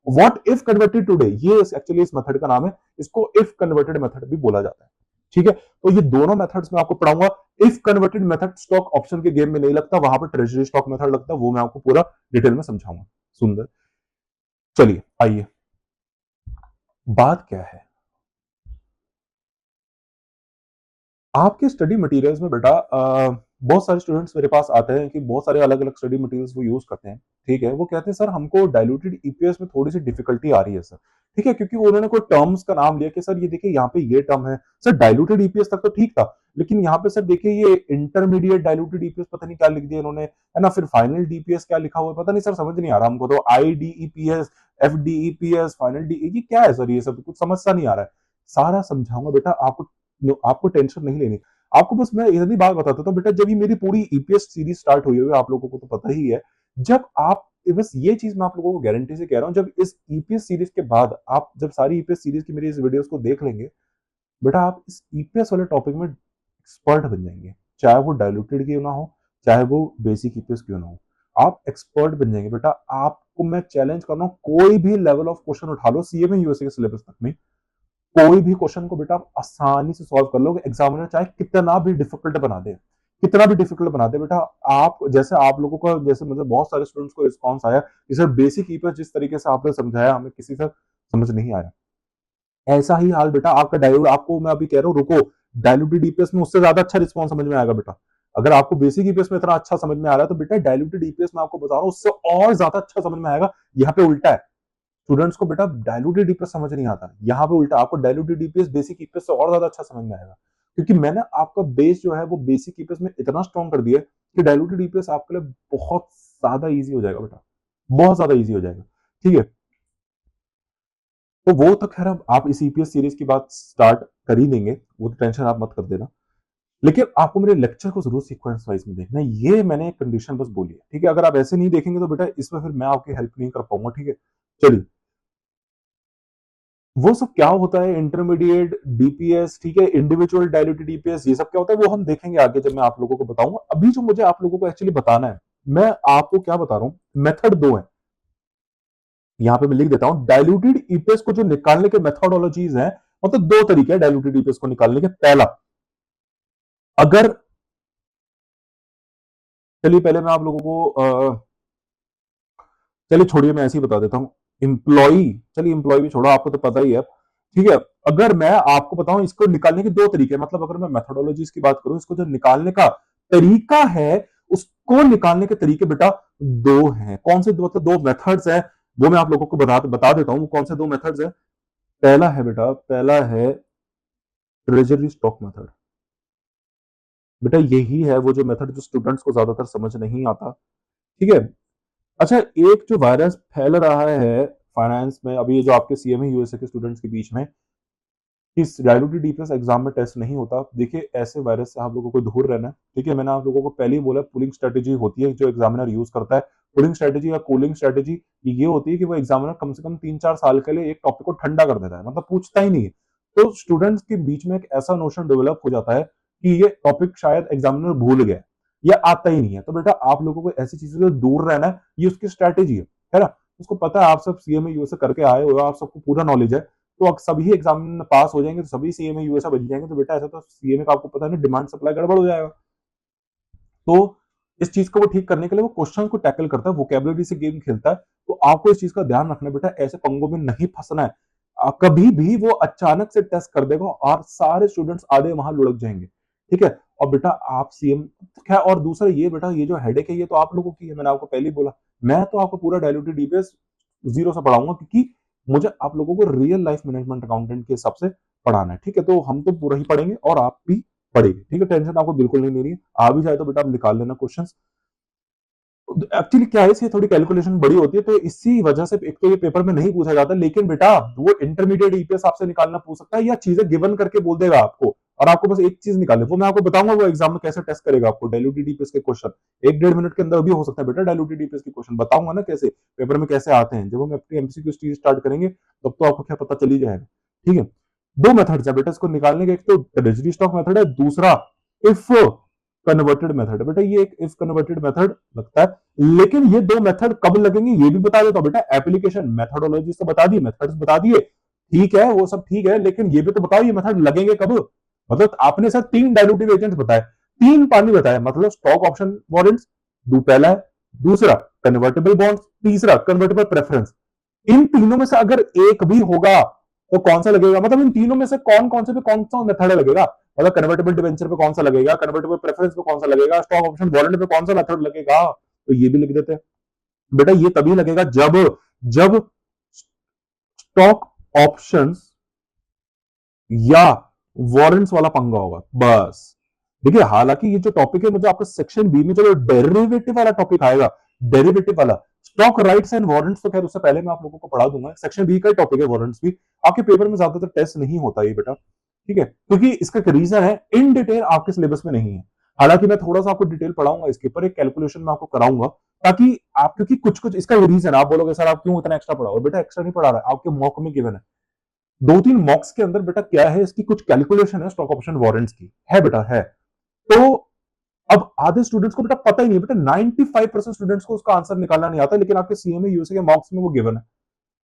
what if converted today, ये एक्चुअली इस मेथड का नाम है। इसको इफ कन्वर्टेड मेथड भी बोला जाता है। ठीक है, तो ये दोनों मेथड्स मैं आपको पढ़ाऊंगा। If converted method stock option के गेम में नहीं लगता, वहां पर ट्रेजरी स्टॉक मेथड लगता है, वो मैं आपको पूरा डिटेल में समझाऊंगा। सुंदर, चलिए आइए, बात क्या है आपके स्टडी मटेरियल्स में बेटा। बहुत सारे स्टूडेंट्स मेरे पास आते हैं कि बहुत सारे अलग अलग स्टडी मटेरियल्स वो यूज करते हैं। ठीक है, वो कहते हैं सर हमको डाइल्यूटेड ईपीएस में थोड़ी सी डिफिकल्टी आ रही है सर। ठीक है, क्योंकि उन्होंने कोई टर्म्स का नाम लिया कि सर ये देखिए यहाँ पे ये टर्म है। सर डाइल्यूटेड ईपीएस तक तो ठीक था, लेकिन यहाँ पे सर देखिए ये इंटरमीडिएट डाइल्यूटेड ईपीएस पता नहीं क्या लिख दिया इन्होंने, है ना। फिर फाइनल डीपीएस क्या लिखा हुआ है पता नहीं सर, समझ नहीं आ रहा हमको तो। आईडीईपीएस, एफडीईपीएस, फाइनल डी, ये क्या है सर? ये सब कुछ समझ सा नहीं आ रहा है। सारा समझाऊंगा बेटा, आपको टेंशन नहीं लेनी। आपको बस मैं इतनी बात बताता हूँ बेटा, जब ये मेरी पूरी ईपीएस सीरीज स्टार्ट हुई है, आप लोगों को तो पता ही है, जब आप, बस ये चीज मैं आप लोगों को गारंटी से कह रहा हूं, जब इस ईपीएस सीरीज के बाद आप जब सारी ईपीएस सीरीज की मेरी इस वीडियोस को देख लेंगे बेटा, आप इस ईपीएस वाले टॉपिक में एक्सपर्ट बन जाएंगे। चाहे वो डायलूटेड क्यों ना हो, चाहे वो बेसिक ईपीएस क्यों ना हो, आप एक्सपर्ट बन जाएंगे बेटा। आपको मैं चैलेंज कर रहा हूं, कोई भी लेवल ऑफ क्वेश्चन उठा लो सीएमए यूएसए के सिलेबस तक में, कोई भी क्वेश्चन को बेटा आप आसानी से सॉल्व कर लोगे। एग्जामिनर चाहे कितना भी डिफिकल्ट बना दे, कितना भी डिफिकल्ट बना दे बेटा, आप जैसे आप लोगों का, जैसे मुझे बहुत सारे स्टूडेंट्स को रिस्पांस आया कि सर बेसिक ईपीएस जिस तरीके से आपने समझाया हमें किसी से समझ नहीं आया। ऐसा ही हाल बेटा आपका डायलूट, आपको मैं अभी कह रहा हूँ रुको, डायलूटेड ईपीएस में उससे ज्यादा अच्छा रिस्पॉन्स समझ में आएगा बेटा। अगर आपको बेसिक ईपीएस में इतना अच्छा समझ में आ रहा है तो बेटा डायलूटेड ईपीएस में आपको बता रहा हूँ उससे और ज्यादा अच्छा समझ में आएगा। यहाँ पे उल्टा है, स्टूडेंट्स को बेटा डायलूटेड ईपीएस समझ नहीं आता, यहाँ पे उल्टा, आपको डायलूटेड ईपीएस बेसिक ईपीएस से और ज्यादा अच्छा समझ में आएगा। क्योंकि मैंने आपका बेस जो है वो बेसिक ईपीएस में इतना स्ट्रॉन्ग कर दिया है कि डायलूटेड ईपीएस आपके लिए बहुत ज्यादा इजी हो जाएगा बेटा, बहुत ज्यादा इजी हो जाएगा। ठीक है, तो वो तो खैर अब आप इस ईपीएस सीरीज की बात स्टार्ट कर ही देंगे, वो तो टेंशन आप मत कर देना। लेकिन आपको मेरे लेक्चर को जरूर सीक्वेंस वाइज में देखना है, ये मैंने एक कंडीशन बस बोली है। ठीक है, अगर आप ऐसे नहीं देखेंगे तो बेटा इसमें फिर मैं आपकी हेल्प नहीं कर पाऊंगा। ठीक है, चलिए, वो सब क्या होता है इंटरमीडिएट डीपीएस, ठीक है, इंडिविजुअल डायल्यूटेड डीपीएस, ये सब क्या होता है वो हम देखेंगे आगे जब मैं आप लोगों को बताऊंगा। अभी जो मुझे आप लोगों को एक्चुअली बताना है, मैं आपको क्या बता रहा हूं, मेथड दो है। यहां पे मैं लिख देता हूं, डायल्यूटेड ईपीएस को जो निकालने के मेथोडोलॉजीज हैं, मतलब दो तरीके हैं डायल्यूटेड ईपीएस को निकालने के। पहला, अगर, चलिए पहले मैं आप लोगों को चलिए छोड़िए मैं ऐसे ही बता देता हूं, इंप्लॉई, चलिए इंप्लॉय भी छोड़ो, आपको तो पता ही है। ठीक है, अगर मैं आपको बताऊं इसको निकालने के दो तरीके, मतलब अगर मैं मेथोडोलॉजीज की बात करूं, इसको जो निकालने का तरीका है, उसको निकालने के तरीके बेटा दो हैं। कौन से दो? मतलब दो मेथड्स हैं, वो मैं आप लोगों को बता देता हूं कौन से दो मेथड्स हैं। पहला है बेटा, पहला है ट्रेजरी स्टॉक मेथड। बेटा यही है वो जो मेथड जो स्टूडेंट्स को ज्यादातर समझ नहीं आता। ठीक है, अच्छा, एक जो वायरस फैल रहा है फाइनेंस में अभी, जो आपके सीएमए यूएसए के स्टूडेंट्स के बीच में, इस डायलूटेड डीपीएस एग्जाम में टेस्ट नहीं होता, देखिए ऐसे वायरस से आप लोगों को दूर रहना है। ठीक है, मैंने आप लोगों को पहले ही बोला, पुलिंग स्ट्रेटेजी होती है जो एग्जामिनर यूज करता है। पुलिंग स्ट्रेटेजी या कूलिंग स्ट्रेटेजी ये होती है कि वो एग्जामिनर कम से कम 3-4 साल के लिए एक टॉपिक को ठंडा कर देता है, मतलब पूछता ही नहीं है। तो स्टूडेंट्स के बीच में एक ऐसा नोशन डेवलप हो जाता है कि ये टॉपिक शायद एग्जामिनर भूल गया या आता ही नहीं है। तो बेटा आप लोगों को ऐसी चीजों से दूर रहना है, ये उसकी स्ट्रेटेजी है ना। उसको पता है आप सब सीएमए यूएसए करके आए हो, आप सबको पूरा नॉलेज है, तो सभी एग्जाम में पास हो जाएंगे तो सभी सीएमए यूएसए बन जाएंगे। तो बेटा ऐसा तो सीएमए का आपको पता है ना, डिमांड सप्लाई गड़बड़ हो जाएगा। तो इस चीज को वो ठीक करने के लिए वो क्वेश्चन को टैकल करता है, वोकेबलरी से गेम खेलता है। तो आपको इस चीज का ध्यान रखना बेटा, ऐसे पंगों में नहीं फंसना है। कभी भी वो अचानक से टेस्ट कर देगा और सारे स्टूडेंट्स आधे वहां लुढ़क जाएंगे। ठीक है, और बेटा आप सीएम, क्या, और दूसरा ये बेटा, ये जो हेडेक है ये तो आप लोगों की है, मैंने आपको पहले ही बोला। मैं तो आपको पूरा डायल्यूटेड डीपीएस जीरो से पढ़ाऊंगा, क्योंकि मुझे आप लोगों को रियल लाइफ मैनेजमेंट अकाउंटेंट के हिसाब से पढ़ाना है। ठीक है, तो हम तो पूरा ही पढ़ेंगे और आप भी पढ़ेंगे। ठीक है, टेंशन आपको बिल्कुल नहीं लेनी है। आ भी जाए तो बेटा आप निकाल लेना क्वेश्चंस। एक्चुअली क्या है, इसकी थोड़ी कैलकुलेशन बड़ी होती है, तो इसी वजह से एक तो ये पेपर में नहीं पूछा जाता, लेकिन बेटा वो इंटरमीडिएट ईपीएस आपसे निकालना पूछ सकता है, या चीजें गिवन करके बोल देगा आपको, और आपको बस एक चीज निकाले, वो मैं आपको बताऊंगा वो एग्जाम में कैसे टेस्ट करेगा आपको डायल्यूटेड ईपीएस के क्वेश्चन। 1-1.5 मिनट के अंदर भी हो सकता है बेटा डायल्यूटेड ईपीएस के क्वेश्चन, बताऊंगा ना कैसे पेपर में कैसे आते हैं, जब हम अपनी एमसीक्यू सीरीज स्टार्ट करेंगे तब तो आपको क्या पता चल ही जाएगा। ठीक है, दो मेथड्स है बेटा इसको निकालने के, एक तो ट्रेजरी स्टॉक मेथड है, दूसरा इफ कन्वर्टेड मेथड है। बेटा ये एक इफ कन्वर्टेड मेथड लगता है, लेकिन ये दो मेथड कब लगेंगे ये भी बता देता हूं बेटा। एप्लीकेशन मेथोडोलॉजी तो बता दिए, मेथड्स बता दिए, ठीक है वो सब ठीक है, लेकिन ये भी तो बताओ ये मेथड लगेंगे कब। मतलब आपने सर 3 डाइल्यूटिव एजेंट्स बताए, 3 पानी बताया, मतलब स्टॉक ऑप्शन वारंट्स पहला है, दूसरा कन्वर्टेबल बॉन्ड्स, तीसरा कन्वर्टेबल प्रेफरेंस। इन तीनों में से अगर एक भी होगा तो कौन सा लगेगा, मतलब इन तीनों में से कौन कौन से पे कौन सा मेथड लगेगा, मतलब कन्वर्टेबल डिवेंचर पे कौन सा लगेगा, कन्वर्टेबल प्रेफरेंस पे कौन सा लगेगा, स्टॉक ऑप्शन वारंट पे कौन सा मेथड लगेगा, तो ये भी लिख देते हैं। बेटा ये तभी लगेगा जब जब स्टॉक ऑप्शंस या वारंट्स वाला पंगा होगा, बस। देखिए हालांकि ये जो टॉपिक है, मुझे आपको सेक्शन बी में जो डेरिवेटिव वाला टॉपिक आएगा, डेरिवेटिव वाला स्टॉक राइट्स एंड वारंट्स, तो खैर उससे पहले मैं आप लोगों को पढ़ा दूंगा, सेक्शन बी का टॉपिक है वारंट्स भी। आपके पेपर में ज्यादातर टेस्ट नहीं होता ये बेटा, ठीक है, क्योंकि इसका रीजन है इन डिटेल आपके सिलेबस में नहीं है। हालांकि मैं थोड़ा सा आपको डिटेल पढ़ाऊंगा इसके ऊपर, एक कैलकुलेशन में आपको कराऊंगा, ताकि आप, क्योंकि कुछ कुछ इसका रीजन आप बोलोगे सर आप क्यों इतना एक्स्ट्रा पढ़ाओ, बेटा एक्स्ट्रा नहीं पढ़ा रहा है, आपके मॉक में गिवन है, 2-3 मॉक्स के अंदर बेटा क्या है, इसकी कुछ कैलकुलेशन है स्टॉक ऑप्शन वारंट्स की, है बेटा है। तो अब आधे स्टूडेंट्स को बेटा पता ही नहीं, बेटा 95% स्टूडेंट्स को उसका आंसर निकालना नहीं आता, लेकिन आपके सीएमए यूएसए के मॉक्स में वो गिवन है,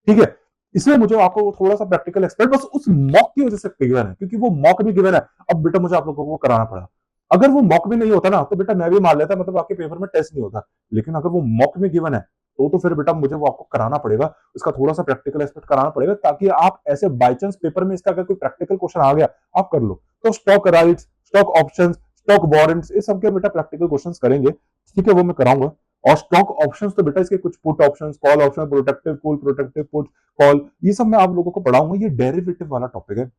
ठीक है। इसलिए मुझे आपको थोड़ा सा प्रैक्टिकल एक्सपर्ट बस उस मॉक की वजह से गिवन है, क्योंकि वो मॉक भी गिवन है, अब बेटा मुझे आप लोगों को कराना पड़ा। अगर वो मॉक में नहीं होता ना तो बेटा मैं भी मान लेता, मतलब आपके पेपर में टेस्ट नहीं होता, लेकिन अगर वो मॉक में गिवन है तो फिर बेटा मुझे वो आपको कराना पड़ेगा, उसका थोड़ा सा प्रैक्टिकल एस्पेक्ट कराना पड़ेगा, ताकि आप ऐसे बाई चांस पेपर में इसका अगर कोई प्रैक्टिकल क्वेश्चन आ गया आप कर लो। तो stock rights, stock option, stock warrants, ये सब के बेटा प्रैक्टिकल क्वेश्चन करेंगे, ठीक है, वो मैं कराऊंगा। और स्टॉक ऑप्शंस तो बेटा इसके कुछ put options, call option, protective call, protective put call, ये सब मैं आप लोगों को पढ़ाऊंगा। ये डेरिवेटिव वाला टॉपिक है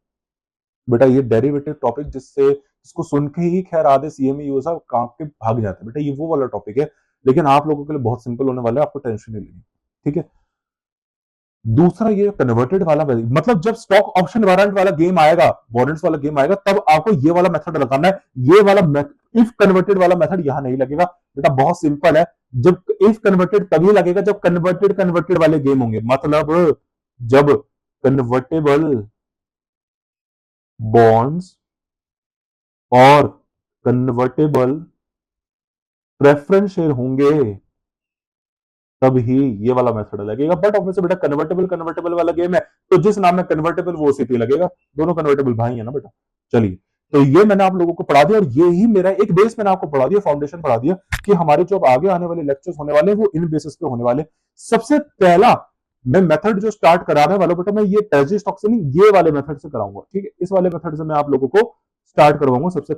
बेटा, ये डेरिवेटिव टॉपिक जिससे इसको सुन के ही खैर आधे सीएमए यूएस काम के भाग जाते हैं बेटा, ये वो वाला टॉपिक है, लेकिन आप लोगों के लिए बहुत सिंपल होने वाला है, आपको टेंशन नहीं लेनी, ठीक है। दूसरा ये कन्वर्टेड वाला, मतलब जब स्टॉक ऑप्शन वारंट वाला गेम आएगा, वारंट्स वाला गेम आएगा, तब आपको ये वाला मेथड लगाना है, ये वाला इफ कन्वर्टेड वाला मेथड यहां नहीं लगेगा बेटा, बहुत सिंपल है। जब इफ कन्वर्टेड तभी लगेगा जब कन्वर्टेड कन्वर्टेड वाले गेम होंगे, मतलब जब कन्वर्टेबल बॉन्ड्स और कन्वर्टेबल प्रेफरेंस शेयर होंगे, तब ही ये वाला मेथड लगेगा। बट ऑब्वियसली बेटा कन्वर्टेबल कन्वर्टेबल वाला गेम है, तो जिस नाम में कन्वर्टेबल वो उसी पे लगेगा, दोनों कन्वर्टेबल भाई है ना बेटा। चलिए, तो ये मैंने आप लोगों को पढ़ा दिया, और ये ही मेरा एक बेस मैंने आपको पढ़ा दिया, फाउंडेशन पढ़ा दिया, कि हमारे जो आगे आने वाले लेक्चर्स होने वाले वो इन बेसिस पे होने वाले। सबसे पहला मैं मेथड जो स्टार्ट कराने वाला बेटा, मैं ये ट्रेजरी स्टॉक से नहीं, ये वाले मेथड से कराऊंगा, ठीक है, इस वाले मेथड से मैं आप लोगों को स्टार्ट करवाऊंगा। सबसे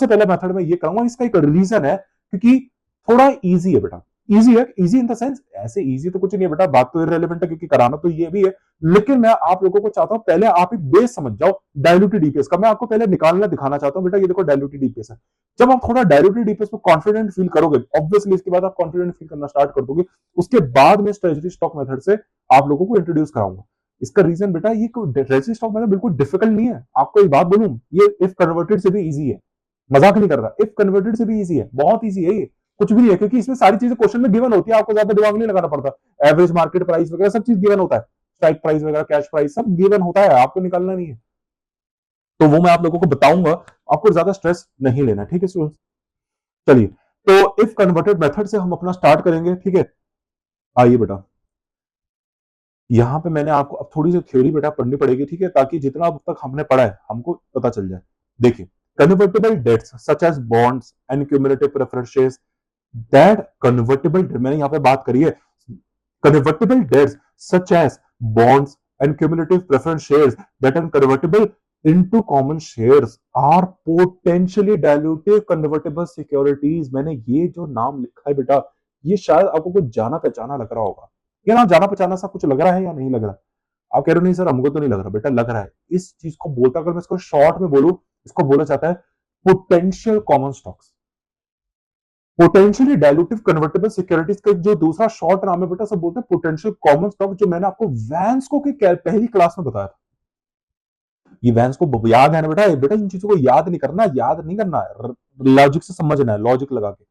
पहले मेथड में ये कराऊंगा, इसका एक रीजन है, क्योंकि थोड़ा ईजी है बेटा, इजी है, इजी इन द सेंस, ऐसे इजी तो कुछ नहीं है बेटा, बात तो इररिलेवेंट है क्योंकि कराना तो ये भी है, लेकिन मैं आप लोगों को चाहता हूं पहले आप एक बेस समझ जाओ डायल्यूटेड ईपीएस का, मैं आपको पहले निकालना दिखाना चाहता हूं बेटा, ये देखो डायल्यूटेड ईपीएस है। जब आप थोड़ा डायल्यूटेड ईपीएस में कॉन्फिडेंट फील करोगे, ऑब्वियसली इसके बाद आप कॉन्फिडेंट फील करना स्टार्ट कर दोगे, उसके बाद मैं ट्रेजरी स्टॉक मेथड से आप लोगों को इंट्रोड्यूस कराऊंगा। इसका रीजन बेटा, ये ट्रेजरी स्टॉक मेथड बिल्कुल डिफिकल्ट नहीं है, आपको एक बात बोलूं, ये इफ कन्वर्टेड से भी इजी है, मजाक नहीं कर रहा, इफ कन्वर्टेड से भी इजी है, बहुत इजी है ये, कुछ भी नहीं है, क्योंकि इसमें सारी चीजें क्वेश्चन में गिवन होती है, आपको ज्यादा दिमाग नहीं लगाना पड़ता, एवरेज मार्केट प्राइस वगैरह सब चीज गिवन होता है, स्ट्राइक प्राइस वगैरह, कैश प्राइस सब गिवन होता है, आपको निकालना नहीं है, तो वो मैं आप लोगों को बताऊंगा, आपको ज्यादा स्ट्रेस नहीं लेना, ठीक है स्टूडेंट्स। चलिए, तो इफ कन्वर्टेड मेथड से हम अपना स्टार्ट करेंगे, ठीक है। आइए बेटा, यहां पे मैंने आपको अब थोड़ी सी थ्योरी बेटा पढ़नी पड़ेगी, ठीक है, ताकि जितना अब तक हमने पढ़ा है हमको पता चल जाए। देखिए, convertible debts such as bonds and cumulative preference shares, that convertible, मैंने यहां पे बात करी है, convertible debts such as bonds and cumulative preference shares that are convertible into common shares are potentially dilutive convertible securities। मैंने ये जो नाम लिखा है बेटा, ये शायद आपको कुछ जाना पहचाना लग रहा होगा, ये नाम जाना पहचाना सा कुछ लग रहा है या नहीं लग रहा? आप कह रहे हो नहीं सर हमको तो नहीं लग रहा, बेटा लग रहा है। इस चीज को बोलता, अगर मैं इसको शॉर्ट में बोलूं, इसको बोला जाता है potential common stocks. Potentially dilutive convertible securities का जो दूसरा शॉर्ट नाम है बेटा, सब बोलते हैं पोटेंशियल कॉमन स्टॉक, जो मैंने आपको वैंस्को की पहली क्लास में बताया था। ये वैंस्को याद है ना बेटा? बेटा इन चीजों को याद नहीं करना, याद नहीं करना है, लॉजिक से समझना है, लॉजिक लगा के।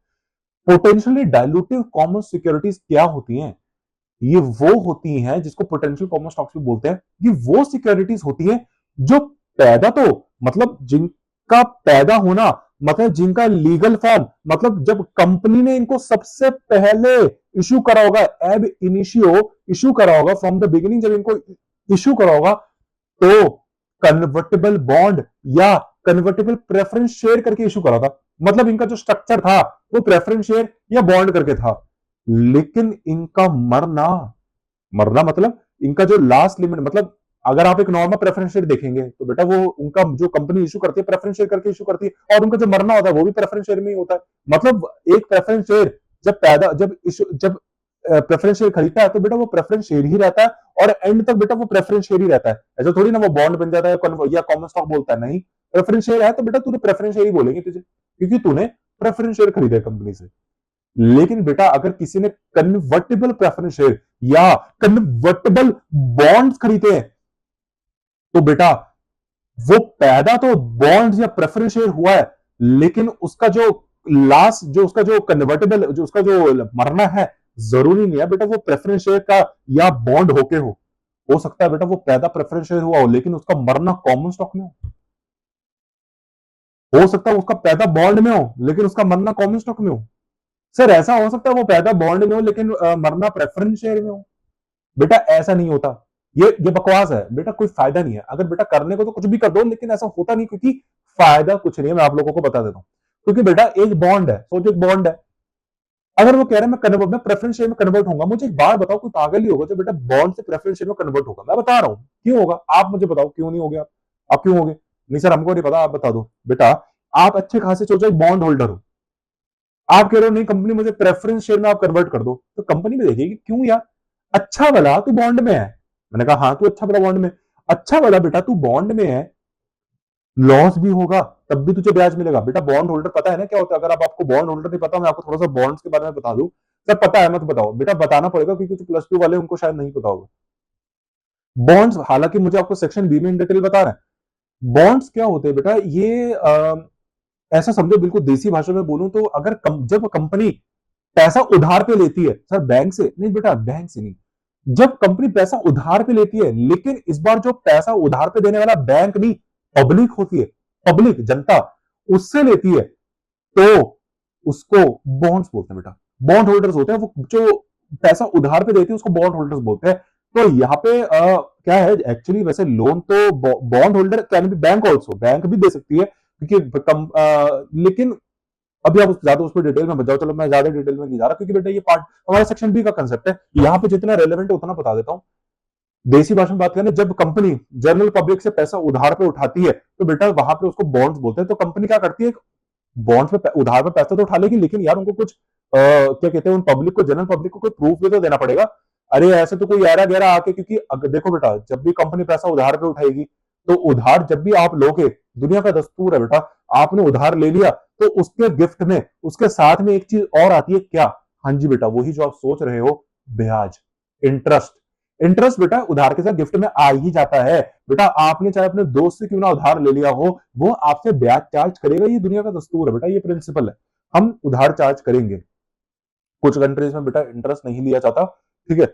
पोटेंशियली डायलूटिव कॉमन सिक्योरिटीज क्या होती हैं? ये वो होती हैं जिसको पोटेंशियल कॉमन स्टॉक्स भी बोलते हैं। ये वो सिक्योरिटीज होती हैं जो पैदा तो मतलब जिनका पैदा होना मतलब जिनका लीगल फॉर्म मतलब जब कंपनी ने इनको सबसे पहले इश्यू करा होगा, एब इनिशियो इश्यू करा होगा, फ्रॉम द बिगिनिंग जब इनको इश्यू करा होगा, तो कन्वर्टेबल बॉन्ड या कन्वर्टेबल प्रेफरेंस शेयर करके इश्यू करा था। मतलब इनका जो स्ट्रक्चर था वो प्रेफरेंस शेयर या बॉन्ड करके था। लेकिन इनका मरना मरना मतलब इनका जो लास्ट लिमिट मतलब अगर आप एक नॉर्मल प्रेफरेंस शेयर देखेंगे तो बेटा वो उनका जो कंपनी इशू करती है प्रेफरेंस शेयर करके इशू करती है, और उनका जो मरना होता है वो भी प्रेफरेंस शेयर में ही होता है। मतलब एक प्रेफरेंस शेयर जब प्रेफरेंस शेयर खरीदता है तो बेटा वो प्रेफरेंस शेयर ही रहता है, और एंड तक बेटा वो प्रेफरेंस शेयर ही रहता है। ऐसा थोड़ी ना वो बॉन्ड बन जाता है या कॉमन स्टॉक बोलता है, नहीं। प्रेफरेंस शेयर है तो बेटा तूने प्रेफरेंस शेयर ही बोलेंगे तुझे, क्योंकि तूने प्रेफरेंस शेयर खरीदा है कंपनी से। लेकिन बेटा अगर किसी ने कन्वर्टेबल प्रेफरेंस शेयर या कन्वर्टेबल बॉन्ड्स खरीदे हैं तो बेटा वो पैदा तो बॉन्ड्स या प्रेफरेंस शेयर हुआ है, लेकिन उसका जो लास्ट जो उसका जो कन्वर्टेबल जो उसका जो मरना है, जरूरी नहीं है बेटा वो प्रेफरेंस शेयर का या बॉन्ड होके हो सकता है बेटा वो पैदा प्रेफरेंस शेयर हुआ हो लेकिन उसका मरना कॉमन स्टॉक में हो सकता है उसका पैदा बॉन्ड में हो लेकिन उसका मरना कॉमन स्टॉक में हो। सर ऐसा हो सकता है वो पैदा बॉन्ड में हो लेकिन मरना प्रेफरेंस शेयर में हो। बेटा ऐसा नहीं होता, ये बकवास है बेटा, कोई फायदा नहीं है। अगर बेटा करने को तो कुछ भी कर दो, लेकिन ऐसा होता नहीं, क्योंकि फायदा कुछ नहीं है। मैं आप लोगों को बता देता हूं, क्योंकि बेटा एक बॉन्ड है, सोचो एक बॉन्ड है। अगर वो कह रहा है मैं प्रेफरेंस शेयर में कन्वर्ट होगा, मुझे एक बार बताओ कोई पागल ही होगा जो बेटा बॉन्ड से प्रेफरेंस शेयर में कन्वर्ट होगा? मैं बता रहा हूं क्यों होगा, आप मुझे बताओ क्यों नहीं हो गया? आप क्यों हो गए? नहीं सर हमको नहीं पता, आप बता दो। बेटा आप अच्छे खासे सोचो एक बॉन्ड होल्डर हो, आप कह रहे हो नहीं कंपनी मुझे प्रेफरेंस शेयर में आप कन्वर्ट कर दो, तो कंपनी भी देखेगी क्यों यार, अच्छा भला तू बॉन्ड में है। मैंने कहा हाँ तू अच्छा भला बॉन्ड में, अच्छा भला बेटा तू बॉन्ड में है, लॉस भी होगा तब भी तुझे ब्याज मिलेगा। बेटा बॉन्ड होल्डर पता है ना क्या होता है? अगर आपको बॉन्ड होल्डर नहीं पता, मैं आपको थोड़ा सा बॉन्ड्स के बारे में बता दूं। सर पता है मत बताओ, बेटा बताना पड़ेगा क्योंकि प्लस टू वाले उनको शायद नहीं पता होगा। बॉन्ड्स, हालांकि मुझे आपको सेक्शन बी में इन डिटेल बता रहे हैं। बॉन्ड्स क्या होते हैं बेटा, ये ऐसा समझो, बिल्कुल देसी भाषा में बोलूं तो अगर जब कंपनी पैसा उधार पे लेती है, सर बैंक से नहीं बेटा, बैंक से नहीं, जब कंपनी पैसा उधार पे लेती है, लेकिन इस बार जो पैसा उधार पे देने वाला बैंक नहीं पब्लिक होती है, पब्लिक जनता उससे लेती है, तो उसको बॉन्ड्स बोलते हैं बेटा। बॉन्ड होल्डर्स होते हैं वो, जो पैसा उधार पे देती है उसको बॉन्ड होल्डर्स बोलते हैं। तो यहाँ पे क्या है एक्चुअली, वैसे लोन तो bond holder can be bank also, bank भी दे सकती है क्योंकि लेकिन अभी आप ज्यादा उसमें डिटेल में मत जाओ, चलो मैं ज्यादा डिटेल में नहीं जा रहा क्योंकि बेटा ये पार्ट हमारा सेक्शन बी का कंसेप्ट है। यहाँ पे जितना रेलेवेंट है उतना बता देता हूँ। देसी भाषा में बात करें, जब कंपनी जनरल पब्लिक से पैसा उधार पे उठाती है तो बेटा वहां पे उसको बॉन्ड्स बोलते हैं। तो कंपनी क्या करती है, बॉन्ड्स पे उधार पे पैसा तो उठा लेगी, लेकिन यार उनको कुछ क्या कहते हैं, उन पब्लिक को, जनरल पब्लिक को कोई प्रूफ भी तो देना पड़ेगा। अरे ऐसे तो कोई ऐरा गहरा आके, क्योंकि देखो बेटा जब भी कंपनी पैसा उधार पे उठाएगी तो उधार जब भी आप लोगे, दुनिया का दस्तूर है बेटा, आपने उधार ले लिया तो उसके गिफ्ट में उसके साथ में एक चीज और आती है, क्या? हाँ जी बेटा, वही जो आप सोच रहे हो, ब्याज, इंटरेस्ट। इंटरेस्ट बेटा उधार के साथ गिफ्ट में आ ही जाता है। बेटा आपने चाहे अपने दोस्त से क्यों ना उधार ले लिया हो, वो आपसे ब्याज चार्ज करेगा, ये दुनिया का दस्तूर है बेटा, ये प्रिंसिपल है। हम उधार चार्ज करेंगे। कुछ कंट्रीज में बेटा इंटरेस्ट नहीं लिया जाता, ठीक है।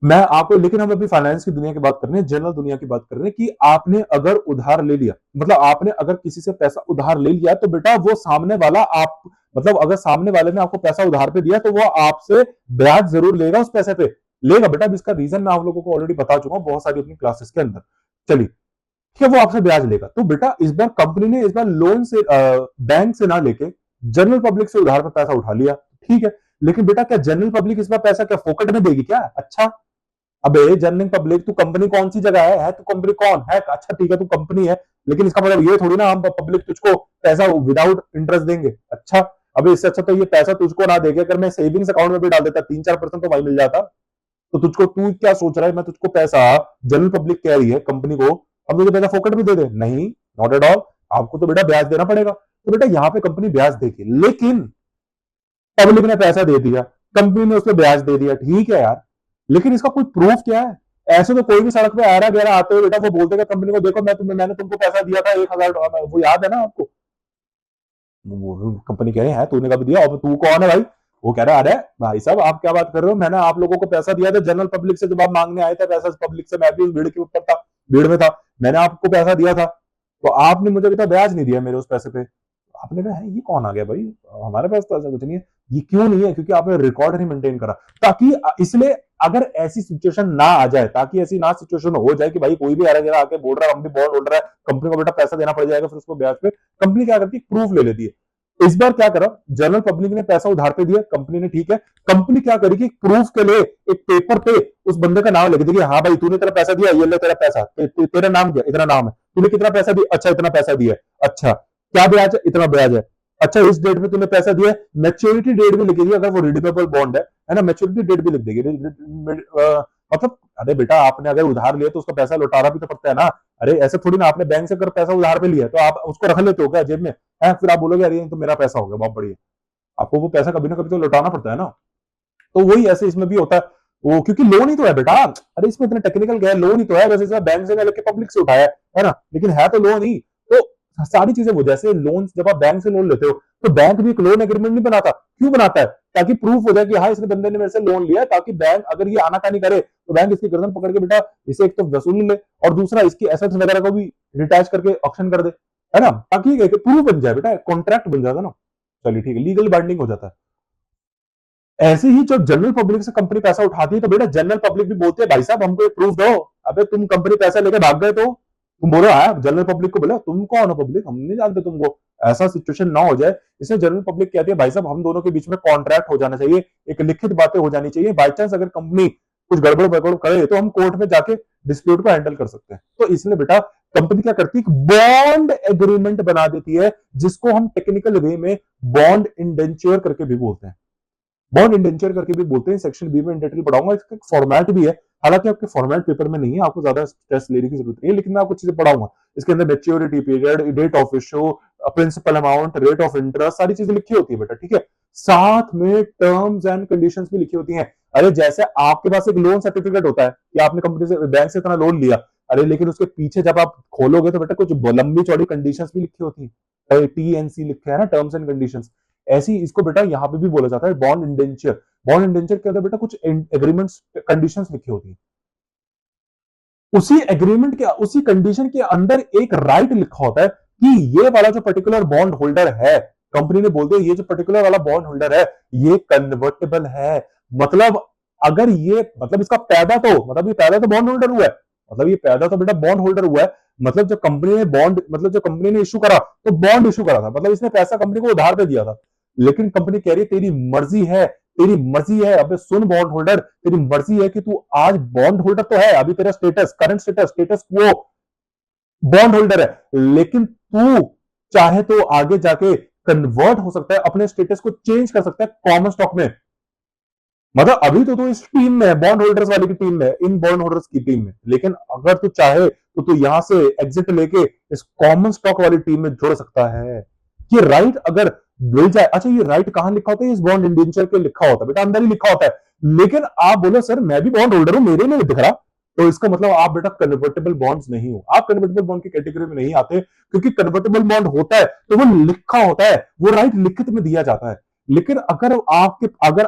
मैं आपको, लेकिन हम अभी फाइनेंस की दुनिया की बात कर रहे हैं, जनरल दुनिया की बात कर रहे हैं कि आपने अगर उधार ले लिया, मतलब आपने अगर किसी से पैसा उधार ले लिया तो बेटा वो सामने वाला आप, मतलब अगर सामने वाले ने आपको पैसा उधार पे दिया तो वो आपसे ब्याज जरूर लेगा, उस पैसे पे लेगा बेटा। इसका रीजन मैं आप लोगों को ऑलरेडी बता चुका हूं बहुत सारी अपनी क्लासेस के अंदर। चलिए ठीक है, वो आपसे ब्याज लेगा। तो बेटा इस बार कंपनी ने इस बार लोन से बैंक से ना लेके जनरल पब्लिक से उधार पर पैसा उठा लिया, ठीक है। लेकिन बेटा क्या जनरल पब्लिक इस बार पैसा क्या फोकट में देगी क्या? अच्छा, अबे जनरल पब्लिक, तू कंपनी कौन सी जगह है तू कंपनी कौन है? अच्छा ठीक है तू कंपनी है, लेकिन इसका मतलब ये थोड़ी ना हम पब्लिक तुझको पैसा विदाउट इंटरेस्ट देंगे। अच्छा, अबे इससे अच्छा तो ये पैसा तुझको ना देके अगर मैं सेविंग्स अकाउंट में भी डाल देता, 3-4% तो वही मिल जाता। तो तुझको, तू क्या सोच रहा है मैं तुझको पैसा, जनरल पब्लिक कह रही है कंपनी को अब मुझे पैसा फोकट में दे दे? नहीं, नॉट एट ऑल, आपको तो बेटा ब्याज देना पड़ेगा। तो बेटा यहाँ पे कंपनी ब्याज देगी, लेकिन पब्लिक ने पैसा दे दिया, कंपनी ने उस पर ब्याज दे दिया, ठीक है यार, लेकिन इसका कोई प्रूफ क्या है? ऐसे तो कोई भी सड़क पे आ गया आते हुए बेटा वो बोलते हैं कंपनी को, देखो मैंने तुमको पैसा दिया था 1,000, वो याद है ना आपको? कंपनी कह रहे हैं तूने कब दिया, अब तू कौन है भाई? वो कह रहा है अरे भाई साहब आप क्या बात कर रहे हो, मैंने आप लोगों को पैसा दिया था जनरल पब्लिक से, जब आप मांगने आए थे पैसा पब्लिक से, मैं भी उस भीड़ के ऊपर था, भीड़ में था, मैंने आपको पैसा दिया था, तो आपने मुझे अभी तक ब्याज नहीं दिया मेरे उस पैसे पे। आपने कहा है ये कौन आ गया भाई, हमारे पास तो ऐसा कुछ नहीं है। ये क्यों नहीं है? क्योंकि आपने रिकॉर्ड नहीं मेंटेन करा, ताकि इसलिए अगर ऐसी सिचुएशन ना आ जाए, ताकि ऐसी ना सिचुएशन हो जाए कि भाई कोई भी आके बोल रहा है हम भी बॉन्ड होल्डर है, कंपनी को बेटा पैसा देना पड़ जाएगा, फिर उसको ब्याज पे कंपनी क्या करती है, प्रूफ ले लेती है। इस बार क्या करा, जनरल पब्लिक ने पैसा उधार पे दिया कंपनी ने, ठीक है, कंपनी क्या करेगी, प्रूफ के लिए एक पेपर पे उस बंदे का नाम लिख देगी, हाँ भाई तूने तेरा पैसा दिया, ये ले तेरा पैसा, तेरा नाम क्या, इतना नाम है, तूने कितना पैसा दिया, अच्छा इतना पैसा दिया, अच्छा क्या ब्याज है, इतना ब्याज है, अच्छा इस डेट में तूने पैसा दिया, मैच्योरिटी डेट भी लिखेगी, अगर वो रिडीमेबल बॉन्ड है ना, मैच्योरिटी डेट भी लिख देगी। मतलब अरे बेटा आपने अगर उधार लिया तो उसका पैसा लौटाना भी तो पड़ता है ना। अरे ऐसे थोड़ी ना, आपने बैंक से अगर पैसा उधार पे लिया तो आप उसको रख लेते हो क्या जेब में, है फिर आप बोलोगे अरे ये तो मेरा पैसा हो गया, बहुत बढ़िया। आपको वो पैसा कभी ना कभी तो लौटाना पड़ता है ना। तो वही ऐसे इसमें भी होता है, वो क्योंकि लोन ही तो है बेटा, अरे इसमें इतने टेक्निकल गया, लोन ही तो है, वैसे बैंक से लेके पब्लिक से उठाया है ना, लेकिन है तो लोन ही। तो सारी चीजें वो, जैसे लोन, जब आप बैंक से लोन लेते हो तो बैंक भी एक लोन एग्रीमेंट नहीं बनाता, क्यों बनाता है? ताकि प्रूफ हो जाए कि हाँ इसने बंदे ने मेरे से लोन लिया, ताकि बैंक अगर ये आनाकानी करे तो बैंक इसकी गर्दन पकड़ के बेटा इसे एक तो वसूल ले, और दूसरा इसकी एसेट्स वगैरह को भी डिटैच करके ऑक्शन कर दे, है ना, ताकि प्रूफ बन जाए बेटा, कॉन्ट्रैक्ट बन जाता ना। चलिए ठीक है, लीगल बाइंडिंग हो जाता है। ऐसे ही जब जनरल पब्लिक से कंपनी पैसा उठाती है तो बेटा जनरल पब्लिक भी बोलती है भाई साहब हमको एक प्रूफ दो। अबे तुम कंपनी पैसा लेके भाग गए तो तुम बोलो, हाँ जनरल पब्लिक को बोला तुम कौन हो पब्लिक, हम नहीं जानते तुमको, ऐसा सिचुएशन ना हो जाए। इसमें जनरल पब्लिक कहती है भाई साहब हम दोनों के बीच में कॉन्ट्रैक्ट हो जाना चाहिए, एक लिखित बातें हो जानी चाहिए, बाई चांस अगर कंपनी कुछ गड़बड़ बड़बड़ करे तो हम कोर्ट में जाके डिस्प्यूट को हैंडल कर सकते हैं। तो इसलिए बेटा कंपनी क्या करती है, बॉन्ड एग्रीमेंट बना देती है, जिसको हम टेक्निकल वे में बॉन्ड इंडेंचर करके भी बोलते हैं, बॉन्ड इंडेंचर करके भी बोलते हैं। सेक्शन बी में डिटेल पढ़ाऊंगा, इसका एक फॉर्मेट भी है, हालांकि आपके फॉर्मेट पेपर में नहीं है, आपको ज्यादा स्ट्रेस लेने की जरूरत नहीं है, लेकिन मैं आपको चीजें पढ़ाऊंगा। इसके अंदर maturity period, date of issue, principal amount, rate of interest, सारी चीजें लिखी होती है बेटा, ठीक है। साथ में टर्म्स एंड कंडीशंस भी लिखी होती हैं। अरे जैसे आपके पास एक लोन सर्टिफिकेट होता है कि आपने कंपनी से, बैंक से इतना लोन लिया, अरे लेकिन उसके पीछे जब आप खोलोगे तो बेटा कुछ लंबी चौड़ी कंडीशंस भी लिखी होती है, टीएनसी लिखा है ना, टर्म्स एंड कंडीशंस। ऐसी इसको बेटा यहां पे भी बोला जाता है बॉन्ड इंडेंचर। बॉन्ड इंडेंचर के अंदर बेटा कुछ एग्रीमेंट्स, कंडीशंस लिखी होती है, उसी एग्रीमेंट के, उसी कंडीशन के अंदर एक राइट लिखा होता है कि ये वाला जो पर्टिकुलर बॉन्ड होल्डर है, कंपनी ने बोलते हैं ये जो पर्टिकुलर वाला बॉन्ड होल्डर है ये कन्वर्टेबल है। मतलब अगर ये, मतलब इसका पैदा तो, मतलब ये पैदा तो बॉन्ड होल्डर हुआ है, मतलब ये पैदा तो बेटा बॉन्ड होल्डर हुआ है, मतलब जब कंपनी ने बॉन्ड, मतलब जब कंपनी ने इशू करा तो बॉन्ड इशू करा था, मतलब इसने पैसा कंपनी को उधार पे दिया था, लेकिन कंपनी कह रही है तेरी मर्जी है, तेरी मर्जी है, अबे सुन बॉन्ड होल्डर, तेरी मर्जी है कि तू आज बॉन्ड होल्डर तो है, अभी तेरा स्टेटस, करंट स्टेटस, स्टेटस वो बॉन्ड होल्डर है, लेकिन तू चाहे तो आगे जाके कन्वर्ट हो सकता है, अपने स्टेटस को चेंज कर सकता है कॉमन स्टॉक में। मतलब अभी तो तू इस टीम में है, बॉन्ड होल्डर्स वाली की टीम में, इन बॉन्ड होल्डर्स की टीम में, लेकिन अगर तू चाहे तो तू यहां से एग्जिट लेके इस कॉमन स्टॉक वाली टीम में जुड़ सकता है। ये राइट अगर मिल जाए, अच्छा ये राइट कहां लिखा होता है, इस बॉन्ड इंडेंचर के लिखा होता है बेटा, अंदर ही लिखा होता है, लेकिन आप बोलो सर मैं भी बॉन्ड होल्डर हूं, मेरे में दिख रहा, तो इसका मतलब आप बेटा कन्वर्टेबल बॉन्ड्स नहीं हो, आप कन्वर्टेबल बॉन्ड की कैटेगरी में नहीं आते, क्योंकि कन्वर्टेबल बॉन्ड होता है तो वो लिखा होता है, वो राइट लिखित में दिया जाता है। लेकिन अगर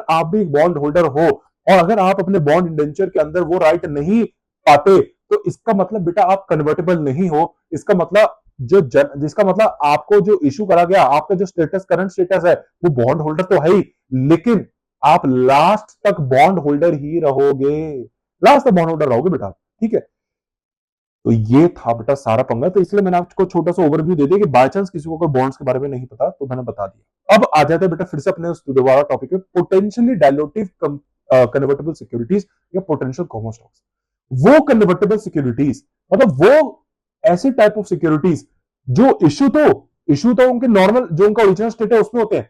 आप भी बॉन्ड होल्डर हो और अगर आप अपने बॉन्ड इंडेंचर के अंदर वो राइट नहीं पाते, तो इसका मतलब बेटा आप कन्वर्टेबल नहीं हो। इसका मतलब जिसका मतलब आपको जो इशू करा गया, आपका जो स्टेटस, करंट स्टेटस है, वो बॉन्ड होल्डर तो है ही, लेकिन आप लास्ट तक बॉन्ड होल्डर ही रहोगे, लास्ट तक बॉन्ड होल्डर रहोगे बेटा, ठीक है। तो ये था बेटा सारा पंगा, तो इसलिए मैंने आपको छोटा सा ओवरव्यू दे दिया कि बाय चांस किसी को बॉन्ड्स के बारे में नहीं पता तो मैंने बता दिया। अब आ जाते हैं बेटा फिर से अपने दोबारा टॉपिक पे, पोटेंशियली डायलूटिव कन्वर्टेबल सिक्योरिटीज या पोटेंशियल कॉमन स्टॉक्स। वो कन्वर्टेबल सिक्योरिटीज मतलब वो ऐसे टाइप ऑफ सिक्योरिटीज जो इशू तो उनके नॉर्मल जो उनका ओरिजिनल स्टेट है उसमें होते हैं,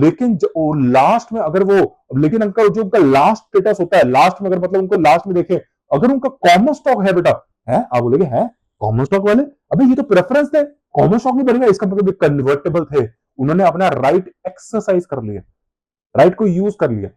लेकिन जो लास्ट में अगर वो, लेकिन उनका जो उनका लास्ट स्टेटस होता है, लास्ट में अगर मतलब उनको लास्ट में देखें, अगर उनका कॉमन स्टॉक है बेटा, है आप बोलेगे है कॉमन स्टॉक वाले, अबे ये तो प्रेफरेंस थे, कॉमन स्टॉक नहीं बनेगा, इसका मतलब कन्वर्टेबल थे, उन्होंने अपना राइट एक्सरसाइज कर लिया। राइट को यूज कर लिया।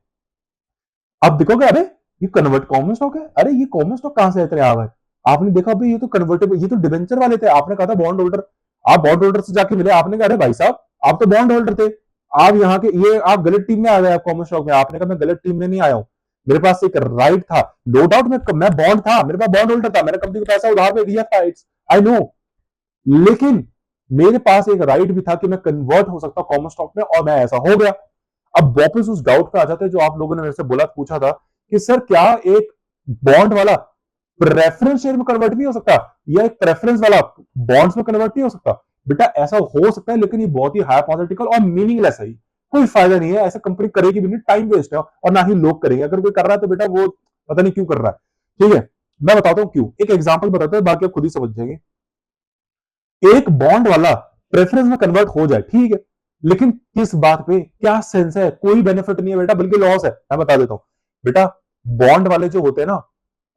अब देखोगे अरे ये कन्वर्ट कॉमन स्टॉक है, अरे ये कॉमन स्टॉक कहां से इतने आ गए। आपने देखा भाई ये तो कन्वर्टेबल, ये तो डिवेंचर वाले थे। आपने कहा था बॉन्ड होल्डर, आप बॉन्ड होल्डर से जाके मिले, आपने कहा अरे भाई साहब आप तो बॉन्ड होल्डर थे, आप यहाँ के ये आप गलत टीम में आ गए, आप कॉमन स्टॉक में। आपने कहा मैं गलत टीम में नहीं आया हूं, मेरे पास एक राइट था, नो डाउट मैं बॉन्ड था, मेरे पास बॉन्ड होल्डर था, मैंने कंपनी को पैसा उधार में दिया था, इट्स आई नो, लेकिन मेरे पास एक राइट भी था कि मैं कन्वर्ट हो सकता कॉमन स्टॉक में, और मैं ऐसा हो गया। अब वापस उस डाउट पे आ जाते हैं जो आप लोगों ने मेरे से बोला, पूछा था कि सर क्या एक बॉन्ड वाला प्रेफरेंस शेयर में कन्वर्ट नहीं हो सकता, या एक प्रेफरेंस वाला बॉन्ड्स में कन्वर्ट नहीं हो सकता। बेटा ऐसा हो सकता है, लेकिन ये बहुत ही हाइपोथेटिकल और मीनिंगलेस है, कोई फायदा नहीं है, ऐसा कंपनी करेगी भी नहीं, टाइम वेस्ट है, और ना ही लोग करेंगे। अगर कोई कर रहा है तो बेटा वो पता नहीं क्यों कर रहा है। ठीक है, मैं बताता हूं क्यों, एक एग्जाम्पल बताता हूं, बाकी आप खुद ही समझ जाएंगे। एक बॉन्ड वाला प्रेफरेंस में कन्वर्ट हो जाए, ठीक है, लेकिन किस बात पे, क्या सेंस है, कोई बेनिफिट नहीं है बेटा, बल्कि लॉस है। मैं बता देता हूं बेटा, बॉन्ड वाले जो होते हैं ना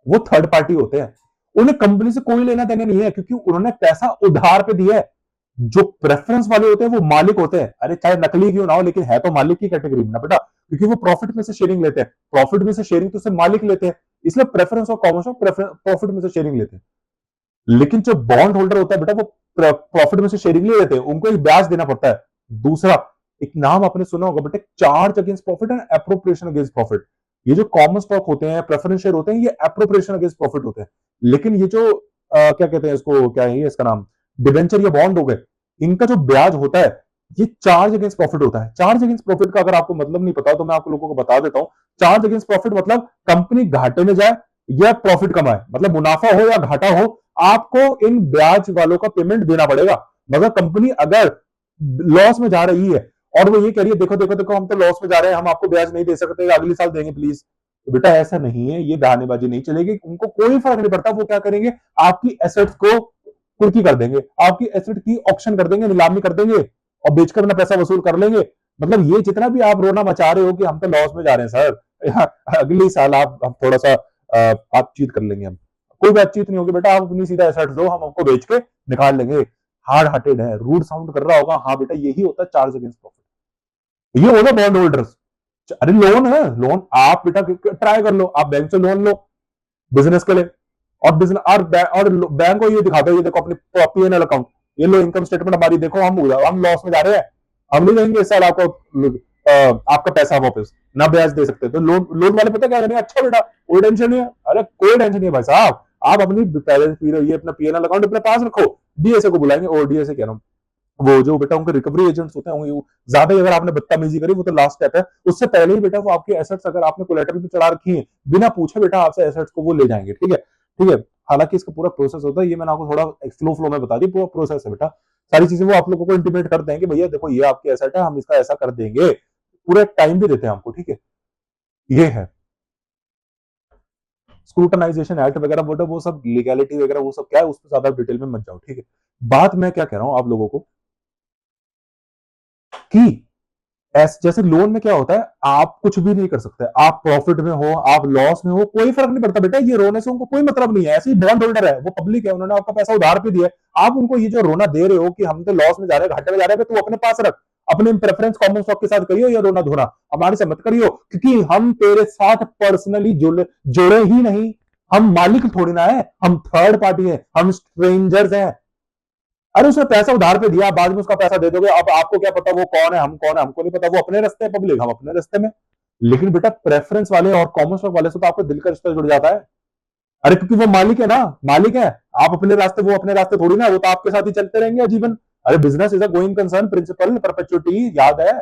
वो थर्ड पार्टी होते हैं, उन्हें कंपनी से कोई लेना देना नहीं है, क्योंकि उन्होंने पैसा उधार पे दिया है। जो प्रेफरेंस वाले होते हैं वो मालिक होते हैं, अरे चाहे नकली क्यों ना हो, लेकिन है तो मालिक की कैटेगरी में ना बेटा, क्योंकि वो प्रॉफिट में से शेयरिंग लेते हैं, प्रॉफिट में से शेयरिंग तो सिर्फ मालिक लेते हैं, इसलिए प्रेफरेंस और कॉमन स्टॉक प्रॉफिट में से शेयरिंग लेते हैं। लेकिन जो बॉन्ड होल्डर होता है बेटा वो प्रॉफिट में से शेयरिंग ले लेते हैं, उनको एक ब्याज देना पड़ता है। दूसरा एक नाम आपने सुना होगा बेटा, charge against profit and appropriation against profit. ये जो कॉमन स्टॉक होते हैं, प्रेफरेंस शेयर होते हैं, ये एप्रोप्रिएशन अगेंस्ट प्रॉफिट होते हैं। लेकिन ये जो क्या कहते हैं इसको, क्या है इसका नाम, डिबेंचर या बॉन्ड हो गए, इनका जो ब्याज होता है ये चार्ज अगेंस्ट प्रॉफिट होता है। चार्ज अगेंस्ट प्रॉफिट का अगर आपको मतलब नहीं पता तो मैं आप लोगों को बता देता हूं। चार्ज अगेंस्ट प्रॉफिट मतलब कंपनी घाटे में जाए या प्रॉफिट कमाए, मतलब मुनाफा हो या घाटा हो, आपको इन ब्याज वालों का पेमेंट देना पड़ेगा। मगर कंपनी अगर लॉस में जा रही है और वो ये कह रही है देखो देखो देखो हम तो लॉस में जा रहे हैं, हम आपको ब्याज नहीं दे सकते, अगले साल देंगे प्लीज, तो बेटा ऐसा नहीं है, ये बहानेबाजी नहीं चलेगी, उनको कोई फर्क नहीं पड़ता। वो क्या करेंगे, आपकी एसेट्स को कुर्की कर देंगे, आपकी एसेट की ऑक्शन कर देंगे, नीलामी कर देंगे और बेचकर अपना पैसा वसूल कर लेंगे। मतलब ये जितना भी आप रोना मचा रहे हो कि हम तो लॉस में जा रहे हैं सर, अगले साल आप थोड़ा सा बातचीत कर लेंगे, हम कोई बातचीत नहीं होगी बेटा, आप अपनी सीधा एसेट दो, हम आपको बेच के निकाल लेंगे। हार्ड हार्टेड है, रूड साउंड कर रहा होगा, हाँ बेटा यही होता है चार्ज अगेंस्ट प्रॉफिट। ये होगा बॉन्ड होल्डर्स। अरे लोन है, लोन आप बेटा ट्राई कर लो, आप बैंक से लोन लो बिजनेस के लिए, और बिजनेस और बैंक को ये दिखा दो, ये देखो अपने P&L अकाउंट, ये लो इनकम स्टेटमेंट हमारी देखो, हम लॉस में जा रहे हैं, हम नहीं देंगे इस साल आपको आपका पैसा वापस, ना ब्याज दे सकते। तो लोन लोन वाले पता क्या करेंगे, अच्छा बेटा कोई टेंशन नहीं है, अरे कोई टेंशन नहीं है भाई साहब, आप अपनी ये अपना P&L अकाउंट अपने पास रखो, डीएसए को बुलाएंगे, और डीएसए कह रहा हूँ, वो जो बेटा उनके रिकवरी एजेंट्स होते हैं, ज्यादा अगर आपने बदतमीजी करी वो तो लास्ट स्टेप है, उससे पहले ही बेटा वो आपके एसेट्स अगर आपने कोलेटरल पे चढ़ा रखी है, बिना पूछे बेटा आपसे एसेट्स को वो ले जाएंगे। ठीक है, ठीक है, हालांकि इसका पूरा प्रोसेस होता है, ये मैंने आपको थोड़ा फ्लो में बता दी, पूरा प्रोसेस है बेटा, सारी चीजें वो आप लोगों को इंटीमेट करते हैं कि भैया देखो ये आपकी एसेट है, हम इसका ऐसा कर देंगे, पूरा टाइम भी देते हैं हमको। ठीक है, ये है स्क्रूटनाइजेशन एक्ट वगैरह वो सब लीगैलिटी वगैरह वो सब क्या है, उस पर ज्यादा डिटेल में मत जाओ। ठीक है, बात मैं क्या कह रहा हूं आप लोगों को कि जैसे लोन में क्या होता है, आप कुछ भी नहीं कर सकते, आप प्रॉफिट में हो, आप लॉस में हो, कोई फर्क नहीं पड़ता बेटा, ये रोने से उनको कोई मतलब नहीं है। ऐसे ही बॉन्ड होल्डर है, वो पब्लिक है, उन्होंने आपका पैसा उधार पे दिया है, आप उनको ये जो रोना दे रहे हो कि हम तो लॉस में जा रहे हैं, घाटे में जा रहे हैं, तो अपने पास रख, अपने प्रेफरेंस कॉमन स्टॉक के साथ करियो या रोना धोना, हमारे से मत करियो, क्योंकि हम तेरे साथ पर्सनली जुड़े ही नहीं, हम मालिक थोड़ी ना है, हम थर्ड पार्टी है, हम स्ट्रेंजर्स हैं। अरे उसने पैसा उधार पे दिया, बाद में उसका पैसा दे दोगे, अब आपको क्या पता वो कौन है, हम कौन है, हमको नहीं पता, वो अपने रास्ते है, पब्लिक हम अपने रास्ते में। लेकिन बेटा प्रेफरेंस वाले और कॉमन स्टॉक वाले से तो आपको दिल का रिश्ता जुड़ जाता है, अरे क्योंकि वो मालिक है ना, मालिक है, आप अपने रास्ते, वो अपने रास्ते थोड़ी ना, वो तो आपके साथ ही चलते रहेंगे जीवन। अरे business is a going concern, principle perpetuity याद है,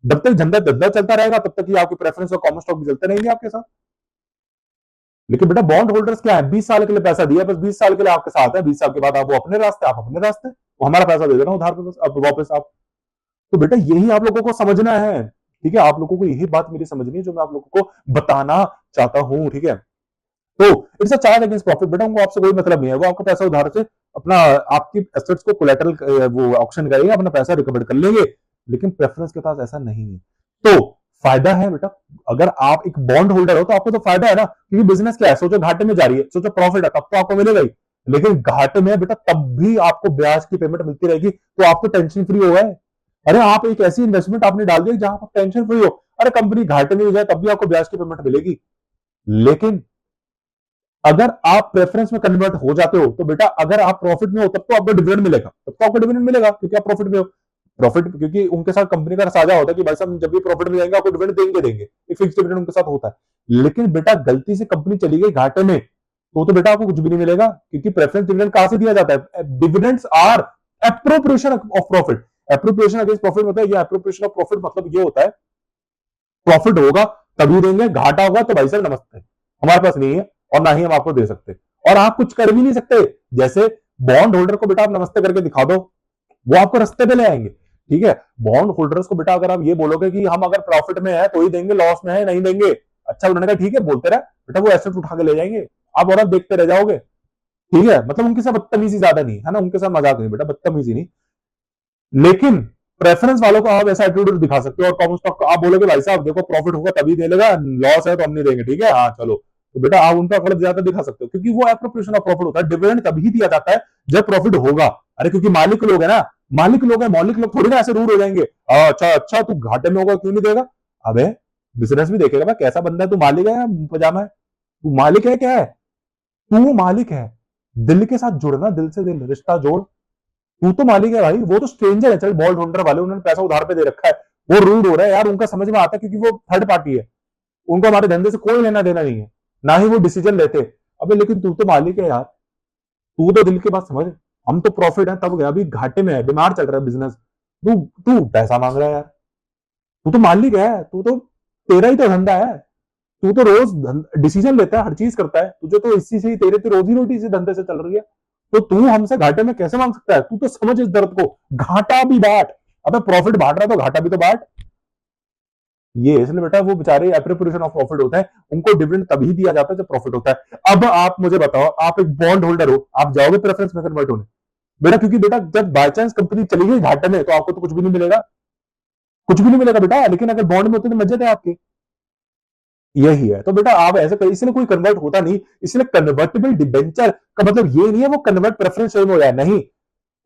जब तक धंधा धंधा चलता रहेगा तब तक ही आपकी प्रेफरेंस और कॉमन स्टॉक भी चलते रहेंगे आपके साथ। लेकिन बेटा बॉन्ड होल्डर्स क्या है, 20 साल के लिए पैसा दिया, बस 20 साल के लिए आपके साथ है, 20 साल के बाद आप वो अपने रास्ते, आप अपने रास्ते, वो हमारा पैसा दे देना उधार पे बस, अब वापस आप। तो बेटा यही आप लोगों को समझना है। ठीक है, आप लोगों को यही बात मेरी समझनी है जो मैं आप लोगों को बताना चाहता हूं। ठीक है, तो it's a charge against profit बेटा, उनको आपसे कोई मतलब नहीं है, वो आपका पैसा उधार से अपना आपकी एसेट्स को कोलेटरल वो ऑक्शन करेंगे, अपना पैसा रिकवर कर लेंगे। लेकिन प्रेफरेंस के पास ऐसा नहीं है, तो फायदा है बेटा, अगर आप एक बॉन्ड होल्डर हो तो आपको तो फायदा है ना, क्योंकि बिजनेस क्या है, सोचो घाटे में जा रही है, सोचो प्रॉफिट है तब तो आपको मिलेगा ही, लेकिन घाटे में बेटा तब भी आपको ब्याज की पेमेंट मिलती रहेगी, तो आप तो टेंशन फ्री हो गए। अरे आप एक ऐसी इन्वेस्टमेंट आपने डाल दी जहां आप टेंशन फ्री हो, अरे कंपनी घाटे में हो जाए तब भी आपको ब्याज की पेमेंट मिलेगी। लेकिन अगर आप प्रेफरेंस में कन्वर्ट हो जाते हो तो बेटा अगर आप प्रॉफिट में हो तब तो आपको डिविडेंड मिलेगा, तब तो आपको डिविडेंड मिलेगा क्योंकि आप प्रॉफिट में हो। प्रॉफिट क्योंकि उनके साथ कंपनी का साझा होता है कि भाई साहब जब भी प्रॉफिट में जाएंगे आपको डिविडेंड देंगे देंगे, एक फिक्स डिविडेंड उनके साथ होता है। लेकिन बेटा गलती से कंपनी चली गई घाटे में तो बेटा आपको कुछ भी नहीं मिलेगा, क्योंकि प्रेफरेंस डिविडेंड कहां से दिया जाता है? Dividends are appropriation of profit. Appropriation against profit मतलब ये एप्रोप्रिएशन ऑफ प्रॉफिट मतलब ये होता है प्रॉफिट होगा तभी देंगे, घाटा होगा तो भाई साहब नमस्ते, हमारे पास नहीं है और ना ही हम आपको दे सकते, और आप कुछ कर भी नहीं सकते। जैसे बॉन्ड होल्डर को बेटा आप नमस्ते करके दिखा दो, वो आपको रास्ते पे ले आएंगे। ठीक है, बॉन्ड होल्डर्स को बेटा अगर आप ये बोलोगे कि हम अगर प्रॉफिट में है तो ही देंगे, लॉस में है नहीं देंगे, अच्छा उन्होंने कहा ठीक है बोलते रहे बेटा, वो एसेट उठा के ले जाएंगे, आप और आप देखते रह जाओगे। ठीक है, मतलब उनके साथ बदतमीजी ज्यादा नहीं है ना, उनके साथ मजाक नहीं बेटा, बदतमीजी नहीं। लेकिन प्रेफरेंस वालों को आप ऐसा एटीट्यूड दिखा सकते हो, और कॉमन स्टॉक आप बोलोगे भाई साहब देखो प्रॉफिट होगा तभी दे लेगा, लॉस है तो हम नहीं देंगे, ठीक है हाँ चलो, तो बेटा आप उनका फर्क ज्यादा दिखा सकते हो, क्योंकि वो एप्रोप्रिएशन ऑफ प्रॉफिट होता है। डिविडेंड तभी दिया जाता है जब प्रॉफिट होगा। अरे क्योंकि मालिक लोग है ना, मालिक लोग है, मौलिक लोग थोड़ी ना ऐसे रूर हो जाएंगे, अच्छा अच्छा तू घाटे में होगा क्यों नहीं देगा। अबे बिजनेस भी देखेगा भाई कैसा बंदा है, तू मालिक है या पजामा है, तू मालिक है क्या है, तू मालिक है। दिल के साथ जुड़ना, दिल से दिल रिश्ता जोड़, तू तो मालिक है भाई, वो तो स्ट्रेंजर है, चल बॉल्ड होल्डर वाले उन्होंने पैसा उधार पे दे रखा है, वो रूड हो रहा है यार, उनका समझ में आता है क्योंकि वो थर्ड पार्टी है, उनको हमारे धंधे से कोई लेना देना नहीं है, ना ही वो डिसीजन लेते। अबे लेकिन तू तो मालिक है यार, तू तो दिल की बात समझ, हम तो प्रॉफिट है तब गया, अभी घाटे में है, बीमार चल रहा है बिजनेस, तू तू पैसा मांग रहा है यार, तू तो मालिक है, तू तो तेरा ही तो धंधा है, तू तो रोज डिसीजन लेता है, हर चीज करता है, तुझे तो इसी से ही तेरे तो रोजी रोटी इसी धंधे से चल रही है, तो तू हमसे घाटे में कैसे मांग सकता है? तू तो समझ इस दर्द को, घाटा भी बांट। अबे प्रॉफिट बांट रहा है तो घाटा भी तो बांट। ये इसलिए बेटा वो बेचारे एप्रोप्रिएशन ऑफ प्रॉफिट होता है, उनको डिविडेंड तभी दिया जाता है जब प्रॉफिट होता है। अब आप मुझे बताओ, आप एक बॉन्ड होल्डर हो, आप जाओगे प्रेफरेंस में कन्वर्ट होने? बेटा क्योंकि बेटा जब बाय चांस कंपनी चली गई घाटे में तो आपको तो कुछ भी नहीं मिलेगा, कुछ भी नहीं मिलेगा बेटा, लेकिन अगर बॉन्ड में होते तो मजे थे आपके। यही है तो बेटा आप ऐसे इसलिए कोई कन्वर्ट होता नहीं, इसलिए कन्वर्टेबल डिबेंचर का मतलब ये नहीं है वो कन्वर्ट प्रेफरेंस शेयर में हो जाए, नहीं,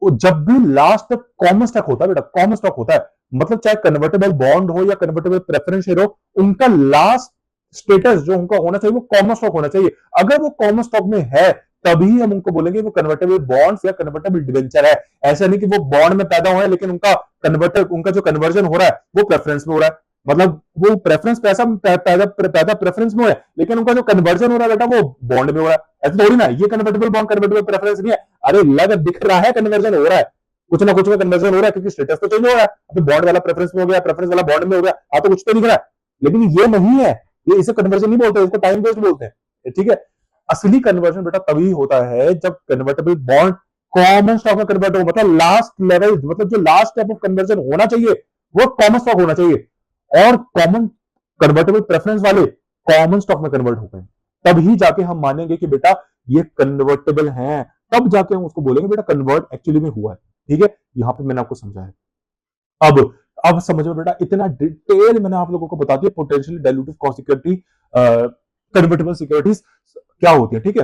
वो जब भी लास्ट कॉमन स्टॉक होता है बेटा, कॉमन स्टॉक होता है, मतलब चाहे कन्वर्टेबल बॉन्ड हो या कन्वर्टेबल प्रेफरेंस शेयर हो, उनका लास्ट स्टेटस जो उनका होना चाहिए वो कॉमन स्टॉक होना चाहिए। अगर वो कॉमन स्टॉक में है तभी हम उनको बोलेंगे वो कन्वर्टेबल बॉन्ड्स या कन्वर्टेबल डिबेंचर है। ऐसा नहीं कि वो बॉन्ड में पैदा हुआ है लेकिन उनका जो कन्वर्जन हो रहा है वो प्रेफरेंस में हो रहा है, मतलब वो प्रेफरेंस पैसा पैदा प्रेफरेंस में है लेकिन उनका जो कन्वर्जन हो रहा है बेटा वो बॉन्ड में हो रहा है। ऐसा थोड़ी ना ये कन्वर्टेबल बॉन्ड कन्वर्टेबल प्रेफरेंस नहीं है, अरे लग दिख रहा है कन्वर्जन हो रहा है, कुछ ना कुछ में कन्वर्जन हो रहा है क्योंकि स्टेटस तो चेंज हो रहा है, अब बॉन्ड वाला प्रेफरेंस में हो गया, प्रेफरेंस वाला बॉन्ड में हो गया, हाँ तो कुछ तो दिख रहा है, लेकिन ये नहीं है, ये इसे कन्वर्जन नहीं बोलते, इसको टाइम वेस्ट बोलते हैं। ठीक है, असली कन्वर्जन बेटा तभी होता है जब कन्वर्टेबल बॉन्ड कॉमन स्टॉक में कन्वर्ट हो, मतलब लास्ट लेवल, मतलब जो लास्ट स्टेप ऑफ कन्वर्जन होना चाहिए वो कॉमन स्टॉक होना चाहिए, और कॉमन कन्वर्टेबल प्रेफरेंस वाले कॉमन स्टॉक में कन्वर्ट हो गए, तभी जाके हम मानेंगे कि बेटा ये कन्वर्टेबल है, तब जाके हम उसको बोलेंगे बेटा कन्वर्ट एक्चुअली में हुआ है। ठीक है, यहां पे मैंने आपको समझाया। अब समझो बेटा, इतना डिटेल मैंने आप लोगों को बता दिया potentially dilutive cost security convertible securities क्या होती है। ठीक है,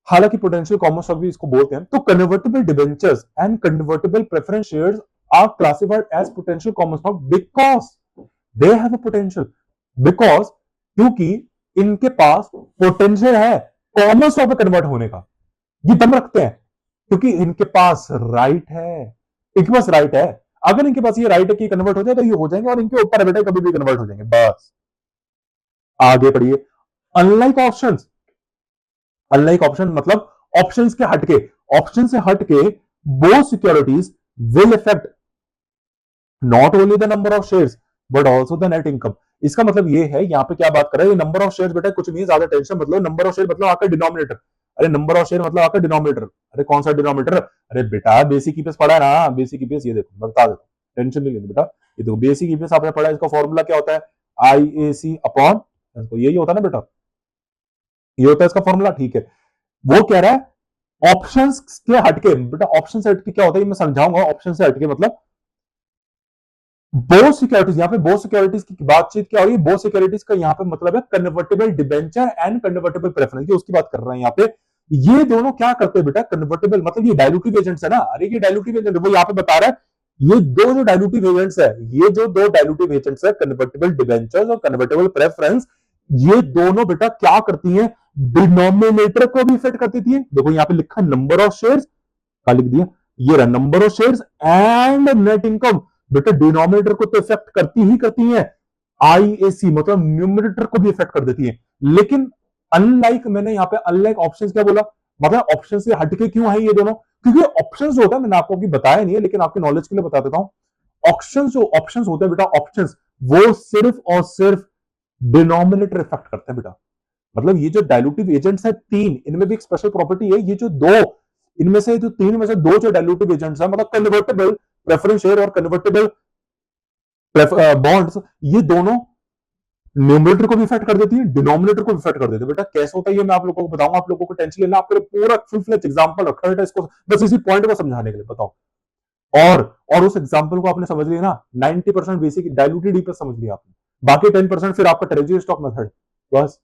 हालांकि पोटेंशियल कॉमन स्टॉक भी इसको बोलते हैं। तो convertible debentures and convertible preference shares are classified as potential common stock because they have a potential, because क्योंकि इनके पास पोटेंशियल है कॉमन स्टॉक में कन्वर्ट होने का, ये दम रखते हैं क्योंकि इनके पास राइट है, इनके पास राइट है, अगर इनके पास ये राइट है कि कन्वर्ट हो जाए तो ये हो जाएंगे, और इनके ऊपर बेटा कभी भी कन्वर्ट हो जाएंगे। बस आगे पढ़िए। अनलाइक ऑप्शंस, अनलाइक ऑप्शन मतलब ऑप्शंस के हटके, ऑप्शन से हटके both securities will effect not only the number of shares but also the net income. इसका मतलब ये है, यहाँ पे क्या बात कर रहे हैं, नंबर ऑफ शेयर्स बेटा कुछ नहीं है, ज्यादा टेंशन मतलब, नंबर ऑफ शेयर मतलब आपका डिनोमिनेटर, अरे नंबर ऑफ शेयर मतलब आपका डिनोमिनेटर, अरे कौन सा डिनोमिनेटर, अरे बेटा बेसिक ईपीएस पढ़ा है ना, बेसिक ईपीएस ये देखो बता देता हूं, टेंशन नहीं लेनी बेटा, ये देखो बेसिक ईपीएस आपने पढ़ा है, इसका फॉर्मूला क्या होता है, आईएसी अपॉन, यही होता है ना बेटा, ये होता है इसका फॉर्मूला। ठीक है, वो कह रहा है ऑप्शंस के हटके, बेटा ऑप्शन से हटके क्या होता है मैं समझाऊंगा, ऑप्शन से हटके मतलब बोथ सिक्योरिटीज, यहाँ पे बोथ सिक्योरिटीज की बातचीत क्या हो रही है, बोथ सिक्योरिटीज का यहाँ पे मतलब है convertible debenture and convertible preference, ये उसकी बात कर रहे हैं यहाँ पे। ये दोनों क्या करते हैं बेटा, कन्वर्टेबल मतलब ये डायलूटिव एजेंट्स है ना, अरे ये डायलूटिव एजेंट वो यहाँ पे बता रहा है, ये दो जो डायलूटिव एजेंट्स है, ये जो दो डायलूटिव एजेंट्स है, कन्वर्टेबल डिबेंचर्स और कन्वर्टेबल प्रेफरेंस, ये दोनों बेटा क्या करती हैं, डिनोमिनेटर को भी इफेक्ट करती थी। देखो यहाँ पे लिखा नंबर ऑफ शेयर्स, क्या लिख दिया, ये रहा number of shares and net income. बेटा डिनोमिनेटर को तो इफेक्ट करती ही करती है, आईएसी मतलब न्यूमरेटर को भी इफेक्ट कर देती है। लेकिन अनलाइक, मैंने यहाँ पे अनलाइक ऑप्शंस क्या बोला, मतलब ऑप्शन से हटके क्यों है ये दोनों, क्योंकि ऑप्शंस जो होता है मैंने आपको अभी बताया नहीं है, लेकिन आपके नॉलेज के लिए बता देता हूं। ऑप्शंस होते हैं बेटा, ऑप्शंस वो सिर्फ और सिर्फ डिनोमिनेटर इफेक्ट करते हैं बेटा। मतलब ये जो डायलूटिव एजेंट्स है तीन, इनमें भी एक स्पेशल प्रॉपर्टी है, ये जो दो, इनमें से जो तीन में से दो जो डायलूटिव एजेंट्स है, मतलब कन्वर्टेबल प्रेफरेंस शेयर और कन्वर्टेबल बॉन्ड्स, ये दोनों न्यूमरेटर को भी इफेक्ट कर देती है, डिनोमिनेटर को भी इफेक्ट कर देती है। बेटा कैसे होता है ये मैं आप लोगों को बताऊंगा, आप लोगों को टेंशन लेना, आपके पूरा फुल फ्लेज एग्जांपल रखा है इसको, बस इसी पॉइंट को समझाने के लिए बताओ। और उस एग्जांपल को आपने समझ लिया ना, 90% बेसिक डायलूटेड ईपीएस समझ लिया आपने, बाकी 10% फिर आपका ट्रेजरी स्टॉक मेथड। बस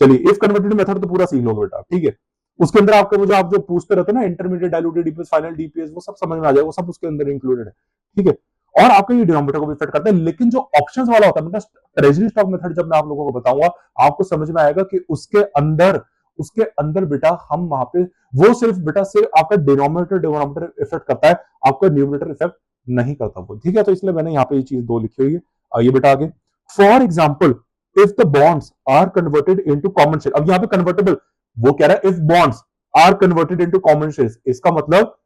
चलिए, इफ कन्वर्टेड मेथड तो पूरा सीख लोगे बेटा, ठीक है। उसके अंदर आपको मुझे आप जो पूछते रहते हैं ना, intermediate diluted EPS, final DPS, वो सब समझ में आ जाएगा, वो सब उसके अंदर इंक्लूडेड है, ठीक है। और आपका ये डिनोमिनेटर को भी इफेक्ट करता है। लेकिन जो ऑप्शंस वाला होता है मतलब ट्रेजरी स्टॉक मेथड, जब मैं आप लोगों को बताऊंगा आपको समझ में आएगा कि उसके अंदर बेटा हम वहां पे वो सिर्फ बेटा सिर्फ आपका डिनोमिनेटर इफेक्ट करता है, आपका न्यूमरेटर इफेक्ट नहीं करता वो, ठीक है। तो इसलिए मैंने यहाँ पे ये चीज दो लिखी हुई है। आइए बेटा आगे, for example if the bonds are converted into common share. अब यहाँ पे कन्वर्टेबल वो कह रहा है if bonds are converted into common shares, इसका मतलब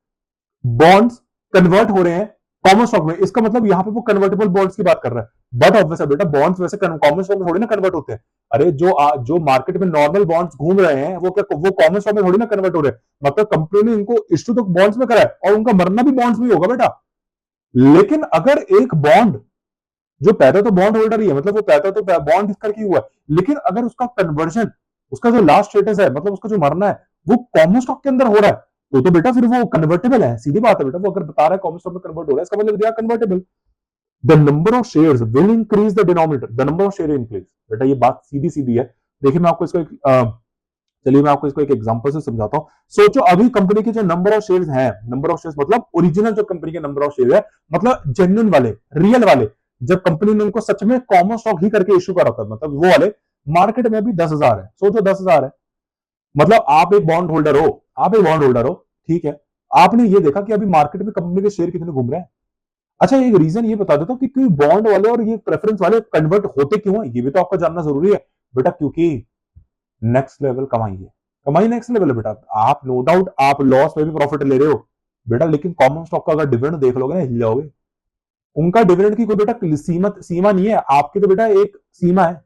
बॉन्ड्स कन्वर्ट हो रहे हैं कॉमन स्टॉक में, इसका मतलब यहाँ पे वो कन्वर्टेबल बॉन्ड्स की बात कर रहा है। बट ऑब्वियसली बेटा बॉन्ड्स वैसे कॉमन स्टॉक में थोड़ी ना कन्वर्ट होते हैं। अरे जो मार्केट में नॉर्मल बॉन्ड्स घूम रहे हैं वो क्या वो कॉमन स्टॉक में थोड़ी ना कन्वर्ट हो रहे हैं। मतलब कंपनी ने इनको इश्यू तो बॉन्ड्स में करा है और उनका मरना भी बॉन्ड्स में होगा बेटा। लेकिन अगर एक बॉन्ड जो पैदा तो बॉन्ड होल्डर ही है, मतलब वो पैदा तो बॉन्ड करके हुआ है, लेकिन अगर उसका कन्वर्जन, उसका जो लास्ट स्टेटस है, मतलब उसका जो मरना है वो कॉमन स्टॉक के अंदर हो रहा है, तो बेटा फिर वो कन्वर्टेबल है, सीधी बात है बेटा। वो अगर बता रहा है कॉमन स्टॉक में कन्वर्ट हो रहा है, इसका मतलब दिया convertible. The number of shares will increase the denominator, the number of share increase. बेटा ये बात सीधी सीधी है। देखिए मैं आपको इसको चलिए मैं आपको इसको एक एग्जांपल से समझाता हूं। सोचो अभी कंपनी के जो नंबर ऑफ शेयर्स हैं, नंबर ऑफ शेयर्स मतलब ओरिजिनल जो कंपनी के नंबर ऑफ शेयर है, मतलब जेन्युइन वाले, रियल वाले, जब कंपनी ने उनको सच में कॉमन स्टॉक ही करके इश्यू करा था, मतलब वो वाले मार्केट में भी 10,000 है। सोचो 10,000 है, मतलब आप एक बॉन्ड होल्डर हो, आप एक बॉन्ड होल्डर हो, ठीक है। आपने ये देखा कि अभी मार्केट में कंपनी के शेयर कितने घूम रहे हैं। अच्छा एक रीजन ये बता देता हूं कि क्यों बॉन्ड वाले और ये प्रेफरेंस वाले कन्वर्ट होते क्यों है, ये भी तो आपको जानना जरूरी है बेटा। क्योंकि नेक्स्ट लेवल कमाई है, कमाई नेक्स्ट लेवल है बेटा। आप नो डाउट आप लॉस में भी प्रॉफिट ले रहे हो बेटा, लेकिन कॉमन स्टॉक का अगर डिविडेंड देख लोगे ना हिल जाओगे। उनका डिविडेंड की कोई बेटा सीमा नहीं है, आपकी तो बेटा एक सीमा है,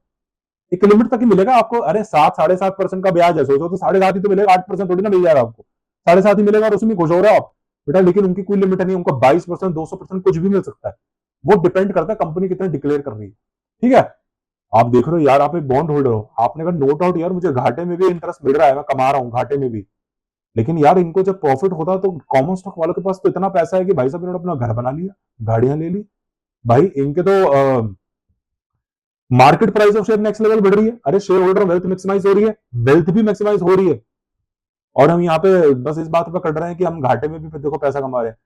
एक लिमिट तक ही मिलेगा आपको। अरे 7-7.5% का ब्याज है, सोचो तो 7.5 ही तो मिलेगा, 8% थोड़ी ना मिल जाएगा आपको, 7.5 ही मिलेगा और उसमें खुश हो रहे हो आप बेटा। लेकिन उनकी कोई लिमिट नहीं है, उनका 22%, 200% कुछ भी मिल सकता है। वो डिपेंड करता है कंपनी कितने डिक्लेयर कर रही है, ठीक है। आप देख रहे हो यार, आप एक बॉन्ड होल्डर हो, आपने कहा नो डाउट यार मुझे घाटे में भी इंटरेस्ट मिल रहा है, मैं कमा रहा हूँ घाटे में भी, लेकिन यार इनको जब प्रॉफिट होता है तो कॉमन स्टॉक वालों के पास तो इतना पैसा है कि भाई साहब इन्होंने अपना घर बना लिया, गाड़ियां ले ली भाई, इनके तो market price of share next level बढ़ रही है। अरे शेयर होल्डर वेल्थ मैक्सिमाइज हो रही है, वेल्थ भी मैक्सिमाइज हो रही है, और हम यहाँ पे बस इस बात पे कर रहे हैं कि हम घाटे में भी देखो पैसा कमा रहे हैं।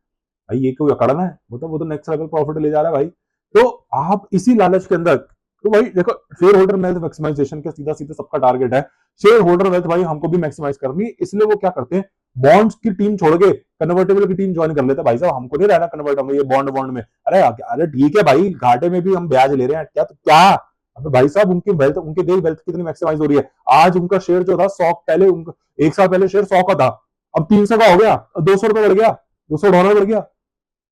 भाई ये कोई अकड़ना है, वो तो नेक्स्ट लेवल प्रॉफिट ले जा रहा है भाई। तो आप इसी लालच के अंदर, तो भाई देखो शेयर होल्डर वेल्थ मैक्सिमाइजेशन के सीधा सीधा सबका टारगेट है, शेयर होल्डर वेल्थ भाई हमको भी मैक्सिमाइज करनी है। इसलिए वो क्या करते हैं, बॉन्ड्स की टीम छोड़ के कन्वर्टेबल की टीम ज्वाइन कर लेते हैं। भाई साहब हमको नहीं रहना कन्वर्ट, हम ये बॉन्ड में, अरे अरे ठीक है भाई घाटे में भी हम ब्याज ले रहे हैं, क्या तो क्या। अब भाई साहब उनकी वेल्थ, उनकी देख वेल्थ कितनी मैक्सिमाइज हो रही है। आज उनका शेयर जो था 100, पहले उनका 1 साल पहले शेयर 100 का था, अब 300 का हो गया, 200 रुपए बढ़ गया, $200 बढ़ गया।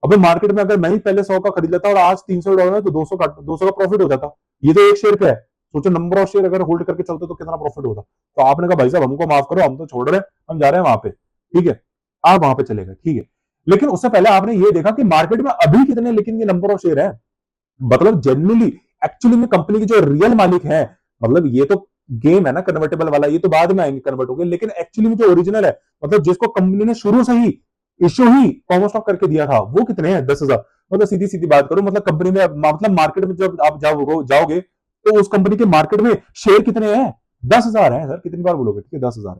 अबे मार्केट में अगर मैं ही पहले 100 का खरीद लेता और आज $300 है तो 200 का प्रॉफिट हो जाता। ये तो एक शेयर का है, सोचो नंबर ऑफ शेयर अगर होल्ड करके चलते तो कितना प्रॉफिट होता। तो आपने कहा भाई साहब हमको माफ करो, हम तो छोड़ रहे हैं, हम जा रहे हैं वहां पे, ठीक है। आप वहां पे चलेगा, ठीक है। लेकिन उससे पहले आपने ये देखा कि मार्केट में अभी कितने लेकिन ये नंबर ऑफ शेयर है, मतलब जेन्युइनली एक्चुअली में कंपनी के जो रियल मालिक है, मतलब ये तो गेम है ना कन्वर्टेबल वाला, ये तो बाद में आएंगे कन्वर्ट हो गए, लेकिन एक्चुअली में जो ओरिजिनल है, मतलब जिसको कंपनी ने शुरू से ही इश्यू ही कॉमन स्टॉक करके दिया था, वो कितने हैं, 10,000। मतलब सीधी सीधी बात करो, मतलब कंपनी में मतलब मार्केट में जब आप जाओगे तो उस कंपनी के मार्केट में शेयर कितने हैं, 10,000 है सर, कितनी बार बोलोगे, ठीक है 10,000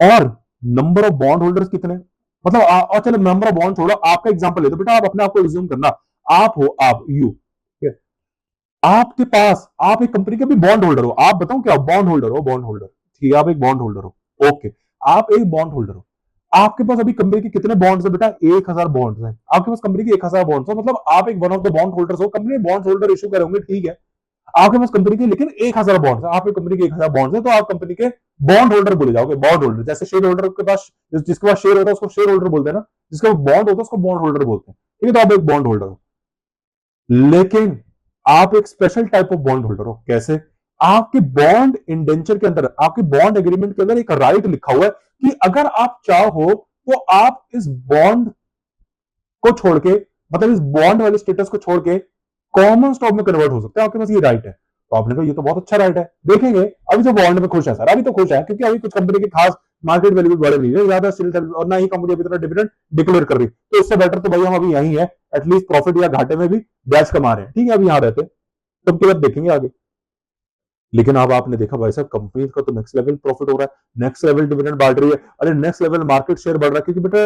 है। और नंबर ऑफ बॉन्ड होल्डर्स कितने, मतलब और चलो नंबर ऑफ बॉन्ड छोड़ो, आपका एग्जांपल ले तो बेटा, आप अपने आप को रिज्यूम करना, आप हो, आप यू, आपके पास, आप एक कंपनी के भी बॉन्ड होल्डर हो, आप बताओ क्या बॉन्ड होल्डर हो, बॉन्ड होल्डर, ठीक है, आप एक बॉन्ड होल्डर हो, ओके, आप एक बॉन्ड होल्डर हो, आपके पास अभी कंपनी के कितने बॉन्ड्स है बेटा, 1000 बॉन्ड्स हैं, आपके पास कंपनी के 1000 बॉन्ड्स है, मतलब आप एक one of the bond holders हो, कंपनी बॉन्ड होल्डर इशू करेंगे, ठीक है, आपके पास कंपनी के लेकिन 1000 बॉन्ड्स है, आप एक कंपनी के 1000 बॉन्ड्स है, तो आप कंपनी के बॉन्ड होल्डर बोले जाओगे, बॉन्ड होल्डर, जैसे शेयर होल्डर के पास, जिसके पास शेयर होता है उसको शेयर होल्डर बोलते हैं ना, जिसका बॉन्ड होता है उसको बॉन्ड होल्डर बोलते हैं, ठीक है, तो आप एक बॉन्ड होल्डर हो, लेकिन आप एक special type of bond holder हो, कैसे, आपके बॉन्ड इंडेंचर के अंदर, आपके बॉन्ड एग्रीमेंट के अंदर एक राइट लिखा हुआ है कि अगर आप चाहो तो आप इस बॉन्ड को छोड़ के, मतलब इस बॉन्ड वाले स्टेटस को छोड़ के कॉमन स्टॉक में कन्वर्ट हो सकते हैं, आपके पास ये राइट है, तो आपने कहा ये तो बहुत अच्छा राइट है, देखेंगे अभी जो बॉन्ड में खुश है सर, अभी तो खुश है क्योंकि अभी कुछ कंपनी की खास मार्केट वैल्यू बढ़ रही है ज्यादा स्टिल, और ना ही कंपनी अभी तरह डिविडेंड डिक्लेयर कर रही, तो इससे बेटर तो भाई हम अभी यही है, एटलीस्ट प्रॉफिट या घाटे में भी ब्याज कमा रहे हैं, ठीक है, अभी यहाँ रहते हैं, तब के बाद देखेंगे आगे। लेकिन अब आपने देखा भाई साहब कंपनी का तो नेक्स्ट लेवल प्रॉफिट हो रहा है, नेक्स्ट लेवल डिविडेंड बढ़ रही है, अरे नेक्स्ट लेवल मार्केट शेयर बढ़ रहा है, क्योंकि बेटा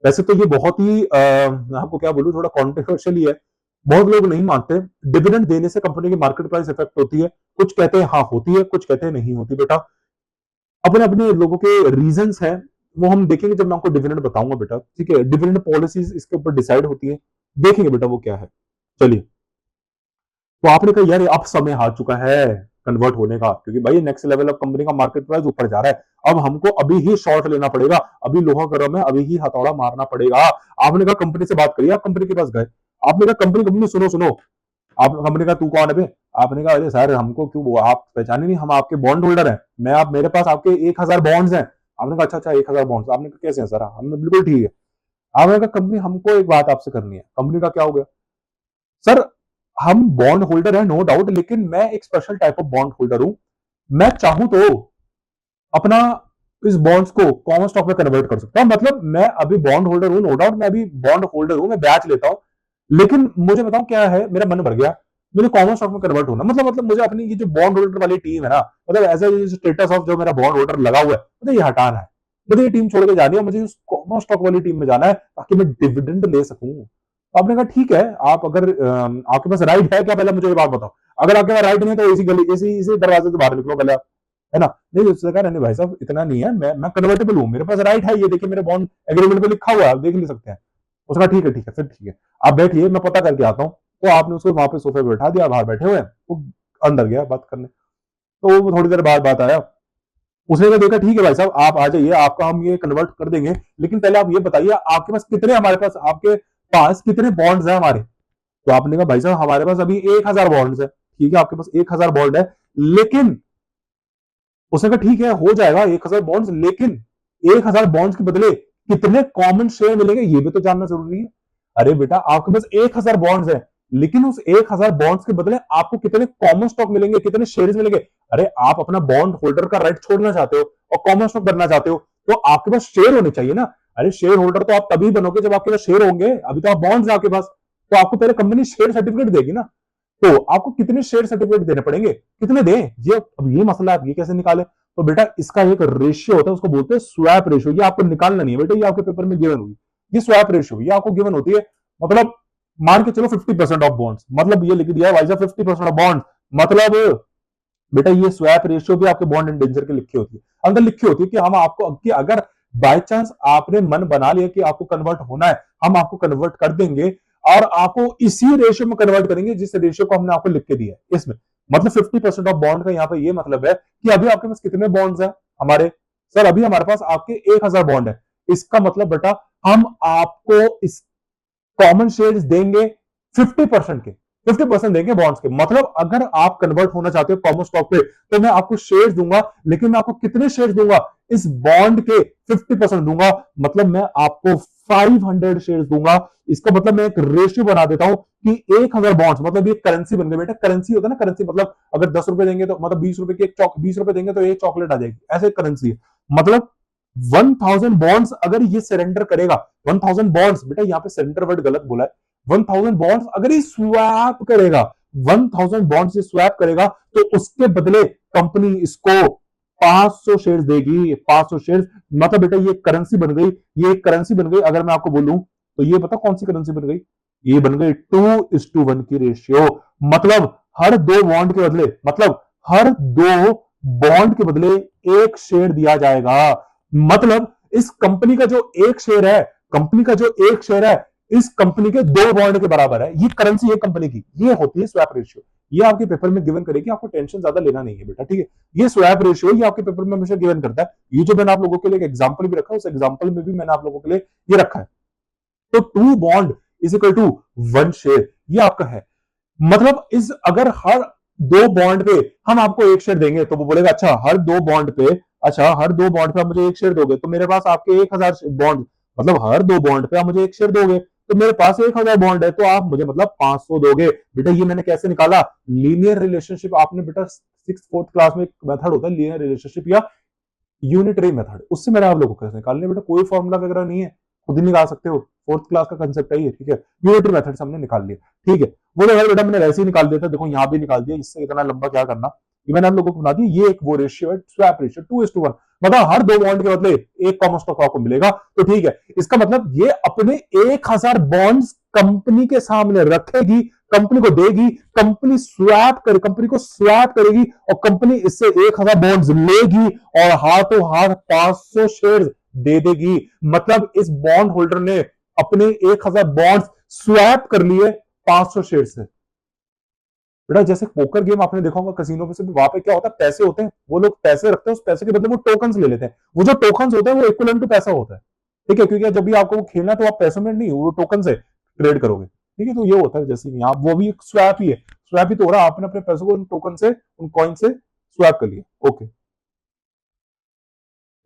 वैसे तो ये बहुत ही मैं आपको क्या बोलूं, थोड़ा कॉन्ट्रोवर्शियल ही है, बहुत लोग नहीं मानते, डिविडेंड देने से कंपनी की मार्केट प्राइस इफेक्ट होती है, कुछ कहते हैं हाँ होती है, कुछ कहते हैं नहीं होती, बेटा अपने अपने लोगों के रीजंस हैं, वो हम देखेंगे जब मैं आपको डिविडेंड बताऊंगा बेटा, ठीक है, डिविडेंड पॉलिसीज इसके ऊपर डिसाइड होती है, देखेंगे बेटा वो क्या है। चलिए, तो आपने कहा यार अब समय आ चुका है कन्वर्ट होने का, क्योंकि भाई नेक्स्ट लेवल ऑफ कंपनी का मार्केट प्राइस ऊपर जा रहा है, अब हमको अभी ही शॉर्ट लेना पड़ेगा, अभी लोहा गर्म है, अभी ही हथौड़ा मारना पड़ेगा। आपने कहा कंपनी से बात करिए, आप कंपनी के पास गए, आपने कहा कंपनी कंपनी सुनो सुनो, आप कंपनी का तू कौन है बे, आपने कहा अरे सर हमको क्यों, आप पहचाने नहीं, हम आपके बॉन्ड होल्डर हैं, मैं आप मेरे पास आपके 1000 बॉन्ड्स हैं। आपने कहा अच्छा अच्छा 1000 बॉन्ड्स, आपने कहा कैसे हैं सर, हमने बिल्कुल ठीक है। आपने कहा कंपनी हमको एक बात आपसे करनी है, कंपनी का क्या हो गया सर, हम बॉन्ड होल्डर है नो डाउट, लेकिन मैं एक special type of bond holder हूं, मैं चाहूं तो अपना इस बॉन्ड्स को कॉमन स्टॉक में कन्वर्ट कर सकता हूं, मतलब मैं अभी बॉन्ड होल्डर हूं नो डाउट, मैं अभी बॉन्ड होल्डर हूं, मैं ब्याज लेता हूं, लेकिन मुझे बताऊं क्या है, मेरा मन भर गया, मुझे कॉमन स्टॉक में कन्वर्ट होना, मतलब मुझे अपनी ये जो बॉन्ड होल्डर वाली टीम है ना, मतलब एज ए स्टेटस ऑफ जो मेरा बॉन्ड होल्डर लगा हुआ है, मुझे ये हटाना है, मुझे ये टीम छोड़ के जानी है, मुझे उस कॉमन स्टॉक वाली टीम में जाना है ताकि मैं डिविडेंड ले सकूं। तो आपने कहा ठीक है, आप अगर आपके पास राइट है क्या, पहले मुझे ये बात बताओ, अगर आपके पास राइट नहीं है तो इसी गली इसी दरवाजे से बाहर निकलो पहले आप, है ना, नहीं उसने कहा नहीं भाई साहब इतना नहीं है, मैं कन्वर्टेबल हूँ, मेरे पास राइट है, ये देखिए मेरे बॉन्ड एग्रीमेंट पे लिखा हुआ है, आप देख ले सकते हैं। उसका ठीक है फिर ठीक है, आप बैठिए मैं पता करके आता हूँ, तो आपने उसको वहां पे सोफे पे बैठा दिया, बाहर बैठे हुए हैं, वो अंदर गया बात करने, तो वो थोड़ी देर बाद बात आया, उसने कहा देखा ठीक है भाई साहब आप आ जाइए, आपका हम ये कन्वर्ट कर देंगे, लेकिन पहले आप ये बताइए आपके पास कितने, हमारे पास आपके पास कितने बॉन्ड्स हैं हमारे, तो आपने कहा भाई साहब हमारे पास अभी 1000 बॉन्ड्स है, ठीक है आपके पास 1000 बॉन्ड है, लेकिन उसने कहा ठीक है हो जाएगा 1000 बॉन्ड्स, लेकिन 1000 बॉन्ड्स के बदले कितने कॉमन शेयर मिलेंगे ये भी तो जानना जरूरी है। अरे बेटा आपके पास 1000 बॉन्ड्स है, लेकिन उस 1000 बॉन्ड्स के बदले आपको कितने कॉमन स्टॉक मिलेंगे, कितने शेयर्स मिलेंगे, अरे आप अपना बॉन्ड होल्डर का राइट छोड़ना चाहते हो और कॉमन स्टॉक बनना चाहते हो, तो आपके पास शेयर होने चाहिए ना, अरे शेयर होल्डर तो आप तभी बनोगे जब आपके पास शेयर होंगे, अभी तो आप बॉन्ड्स है आपके पास, तो आपको पहले कंपनी शेयर सर्टिफिकेट देगी ना, तो आपको कितने शेयर सर्टिफिकेट देने पड़ेंगे, कितने दें, ये अब ये मसला है, आप ये कैसे निकाले, तो बेटा इसका एक रेशियो होता है, उसको बोलते हैं स्वैप रेशियो, ये आपको निकालना नहीं है बेटा, ये आपके पेपर में गिवन होगी, ये स्वैप रेशियो ये आपको गिवन होती है, मतलब मान के चलो 50% ऑफ बॉन्ड्स, मतलब ये लिख दिया है 50% ऑफ बॉन्ड, मतलब बेटा ये स्वैप रेशियो भी आपके बॉन्ड इंडेंजर के लिखी होती है, अंदर लिखी होती है कि हम आपको कि अगर बाय चांस आपने मन बना लिया कि आपको कन्वर्ट होना है, हम आपको कन्वर्ट कर देंगे और आपको इसी रेशियो में कन्वर्ट करेंगे जिस रेशियो को हमने आपको लिख के दिया है इसमें, मतलब 50% ऑफ बॉन्ड का यहाँ पे ये मतलब है कि अभी आपके पास कितने बॉन्ड्स हैं हमारे, सर अभी हमारे पास आपके 1000 बॉन्ड है, इसका मतलब बेटा हम आपको इस कॉमन शेयर्स देंगे 50% के, 50% देंगे बॉन्ड्स के, मतलब अगर आप कन्वर्ट होना चाहते हो कॉमन स्टॉक पे तो मैं आपको शेयर्स दूंगा, लेकिन मैं आपको कितने शेयर्स दूंगा, इस बॉन्ड के 50% दूंगा, मतलब मैं आपको 500 शेयर्स दूंगा, इसका मतलब मैं एक रेशियो बना देता हूं कि 1000 बॉन्ड्स, मतलब ये करेंसी बन गई बेटा, करेंसी होता है ना करेंसी, मतलब अगर 10 रुपए देंगे तो मतलब 20 रुपए की एक 20 रुपए देंगे तो एक चॉकलेट आ जाएगी, ऐसे करेंसी है, मतलब 1000 बॉन्ड्स अगर ये सरेंडर करेगा, 1000 बॉन्ड्स, बेटा यहाँ पे सरेंडर वर्ड गलत बोला है, 1000 बॉन्ड्स अगर ये स्वैप करेगा, 1000 बॉन्ड्स से स्वैप करेगा, तो उसके बदले कंपनी इसको 500 शेयर्स देगी, 500 शेयर्स। मतलब बेटा ये करेंसी बन गई, ये एक करेंसी बन गई। अगर मैं आपको बोलूं तो ये पता कौन सी करेंसी बन गई? ये बन गई 2:1 की रेशियो। मतलब हर दो बॉन्ड के बदले, मतलब हर दो बॉन्ड के बदले एक शेयर दिया जाएगा। मतलब इस कंपनी का जो एक शेयर है, कंपनी का जो एक शेयर है इस कंपनी के दो बॉन्ड के बराबर है। ये करेंसी है कंपनी की, ये होती है स्वैप रेशियो। ये आपके पेपर में गिवन करेगी, आपको टेंशन ज्यादा लेना नहीं है बेटा, ठीक है। ये स्वैप रेशियो ये आपके पेपर में हमेशा गिवन करता है। ये जो मैंने आप लोगों के लिए एक एग्जांपल भी रखा है, उस एग्जांपल में भी मैंने आप लोगों के लिए ये रखा है। तो 2 bond is equal to 1 share, ये आपका है। मतलब इस अगर हर दो बॉन्ड पे हम आपको एक शेयर देंगे तो वो बोलेगा अच्छा हर दो बॉन्ड पे, अच्छा हर दो बॉन्ड पे आप मुझे एक शेयर दोगे तो मेरे पास आपके 1000 बॉन्ड, मतलब हर दो बॉन्ड पे आप मुझे एक शेयर दोगे तो मेरे पास 1000 बॉन्ड है, तो आप मुझे मतलब 500 दोगे। बेटा ये मैंने कैसे निकाला? Linear relationship. आपने बेटा 6th-4th क्लास में एक मेथड होता है लीनियर रिलेशनशिप या यूनिटरी मेथड, उससे मैंने आप लोगों को कैसे निकालने। बेटा कोई फॉर्मूला वगैरह नहीं है, खुद ही निकाल सकते हो। 4th क्लास का कंसेप्ट है ये, ठीक है। यूनिटरी मेथड से हमने निकाल लिया, ठीक है। वो तो बेटा मैंने वैसे ही निकाल दिया था, देखो यहाँ भी निकाल दिया, इससे इतना लंबा क्या करना। ये मैंने आप लोगों को बना दिया। ये एक वो रेशियो है, स्वैप रेशियो 2:1। मतलब हर दो बॉन्ड के बदले एक कॉमन स्टॉक आपको मिलेगा, तो ठीक है। इसका मतलब ये अपने 1000 बॉन्ड्स कंपनी के सामने रखेगी, कंपनी को देगी, कंपनी स्वैप करे, कंपनी को स्वैप करेगी और कंपनी इससे 1000 बॉन्ड्स लेगी और हाथों हाथ 500 शेयर दे देगी। मतलब इस बॉन्ड होल्डर ने अपने 1000 बॉन्ड्स स्वैप कर लिए 500 शेयर से। बेटा जैसे पोकर गेम आपने देखा होगा कसिनो में से, वहां पे क्या होता है, पैसे होते हैं, वो लोग पैसे रखते हैं, उस पैसे के बदले वो टोकन्स ले लेते हैं। वो जो टोकन्स होते हैं वो इक्विवेलेंट टू पैसा होता है, ठीक है। क्योंकि जब भी आपको वो खेलना है तो आप पैसों में नहीं, वो टोकन से ट्रेड करोगे, ठीक है। तो ये होता है जैसे यहाँ वो भी एक स्वैप ही है, स्वैप ही तो हो रहा है। आपने अपने पैसों को उन टोकन से, उन कॉइन से स्वैप कर लिया, ओके।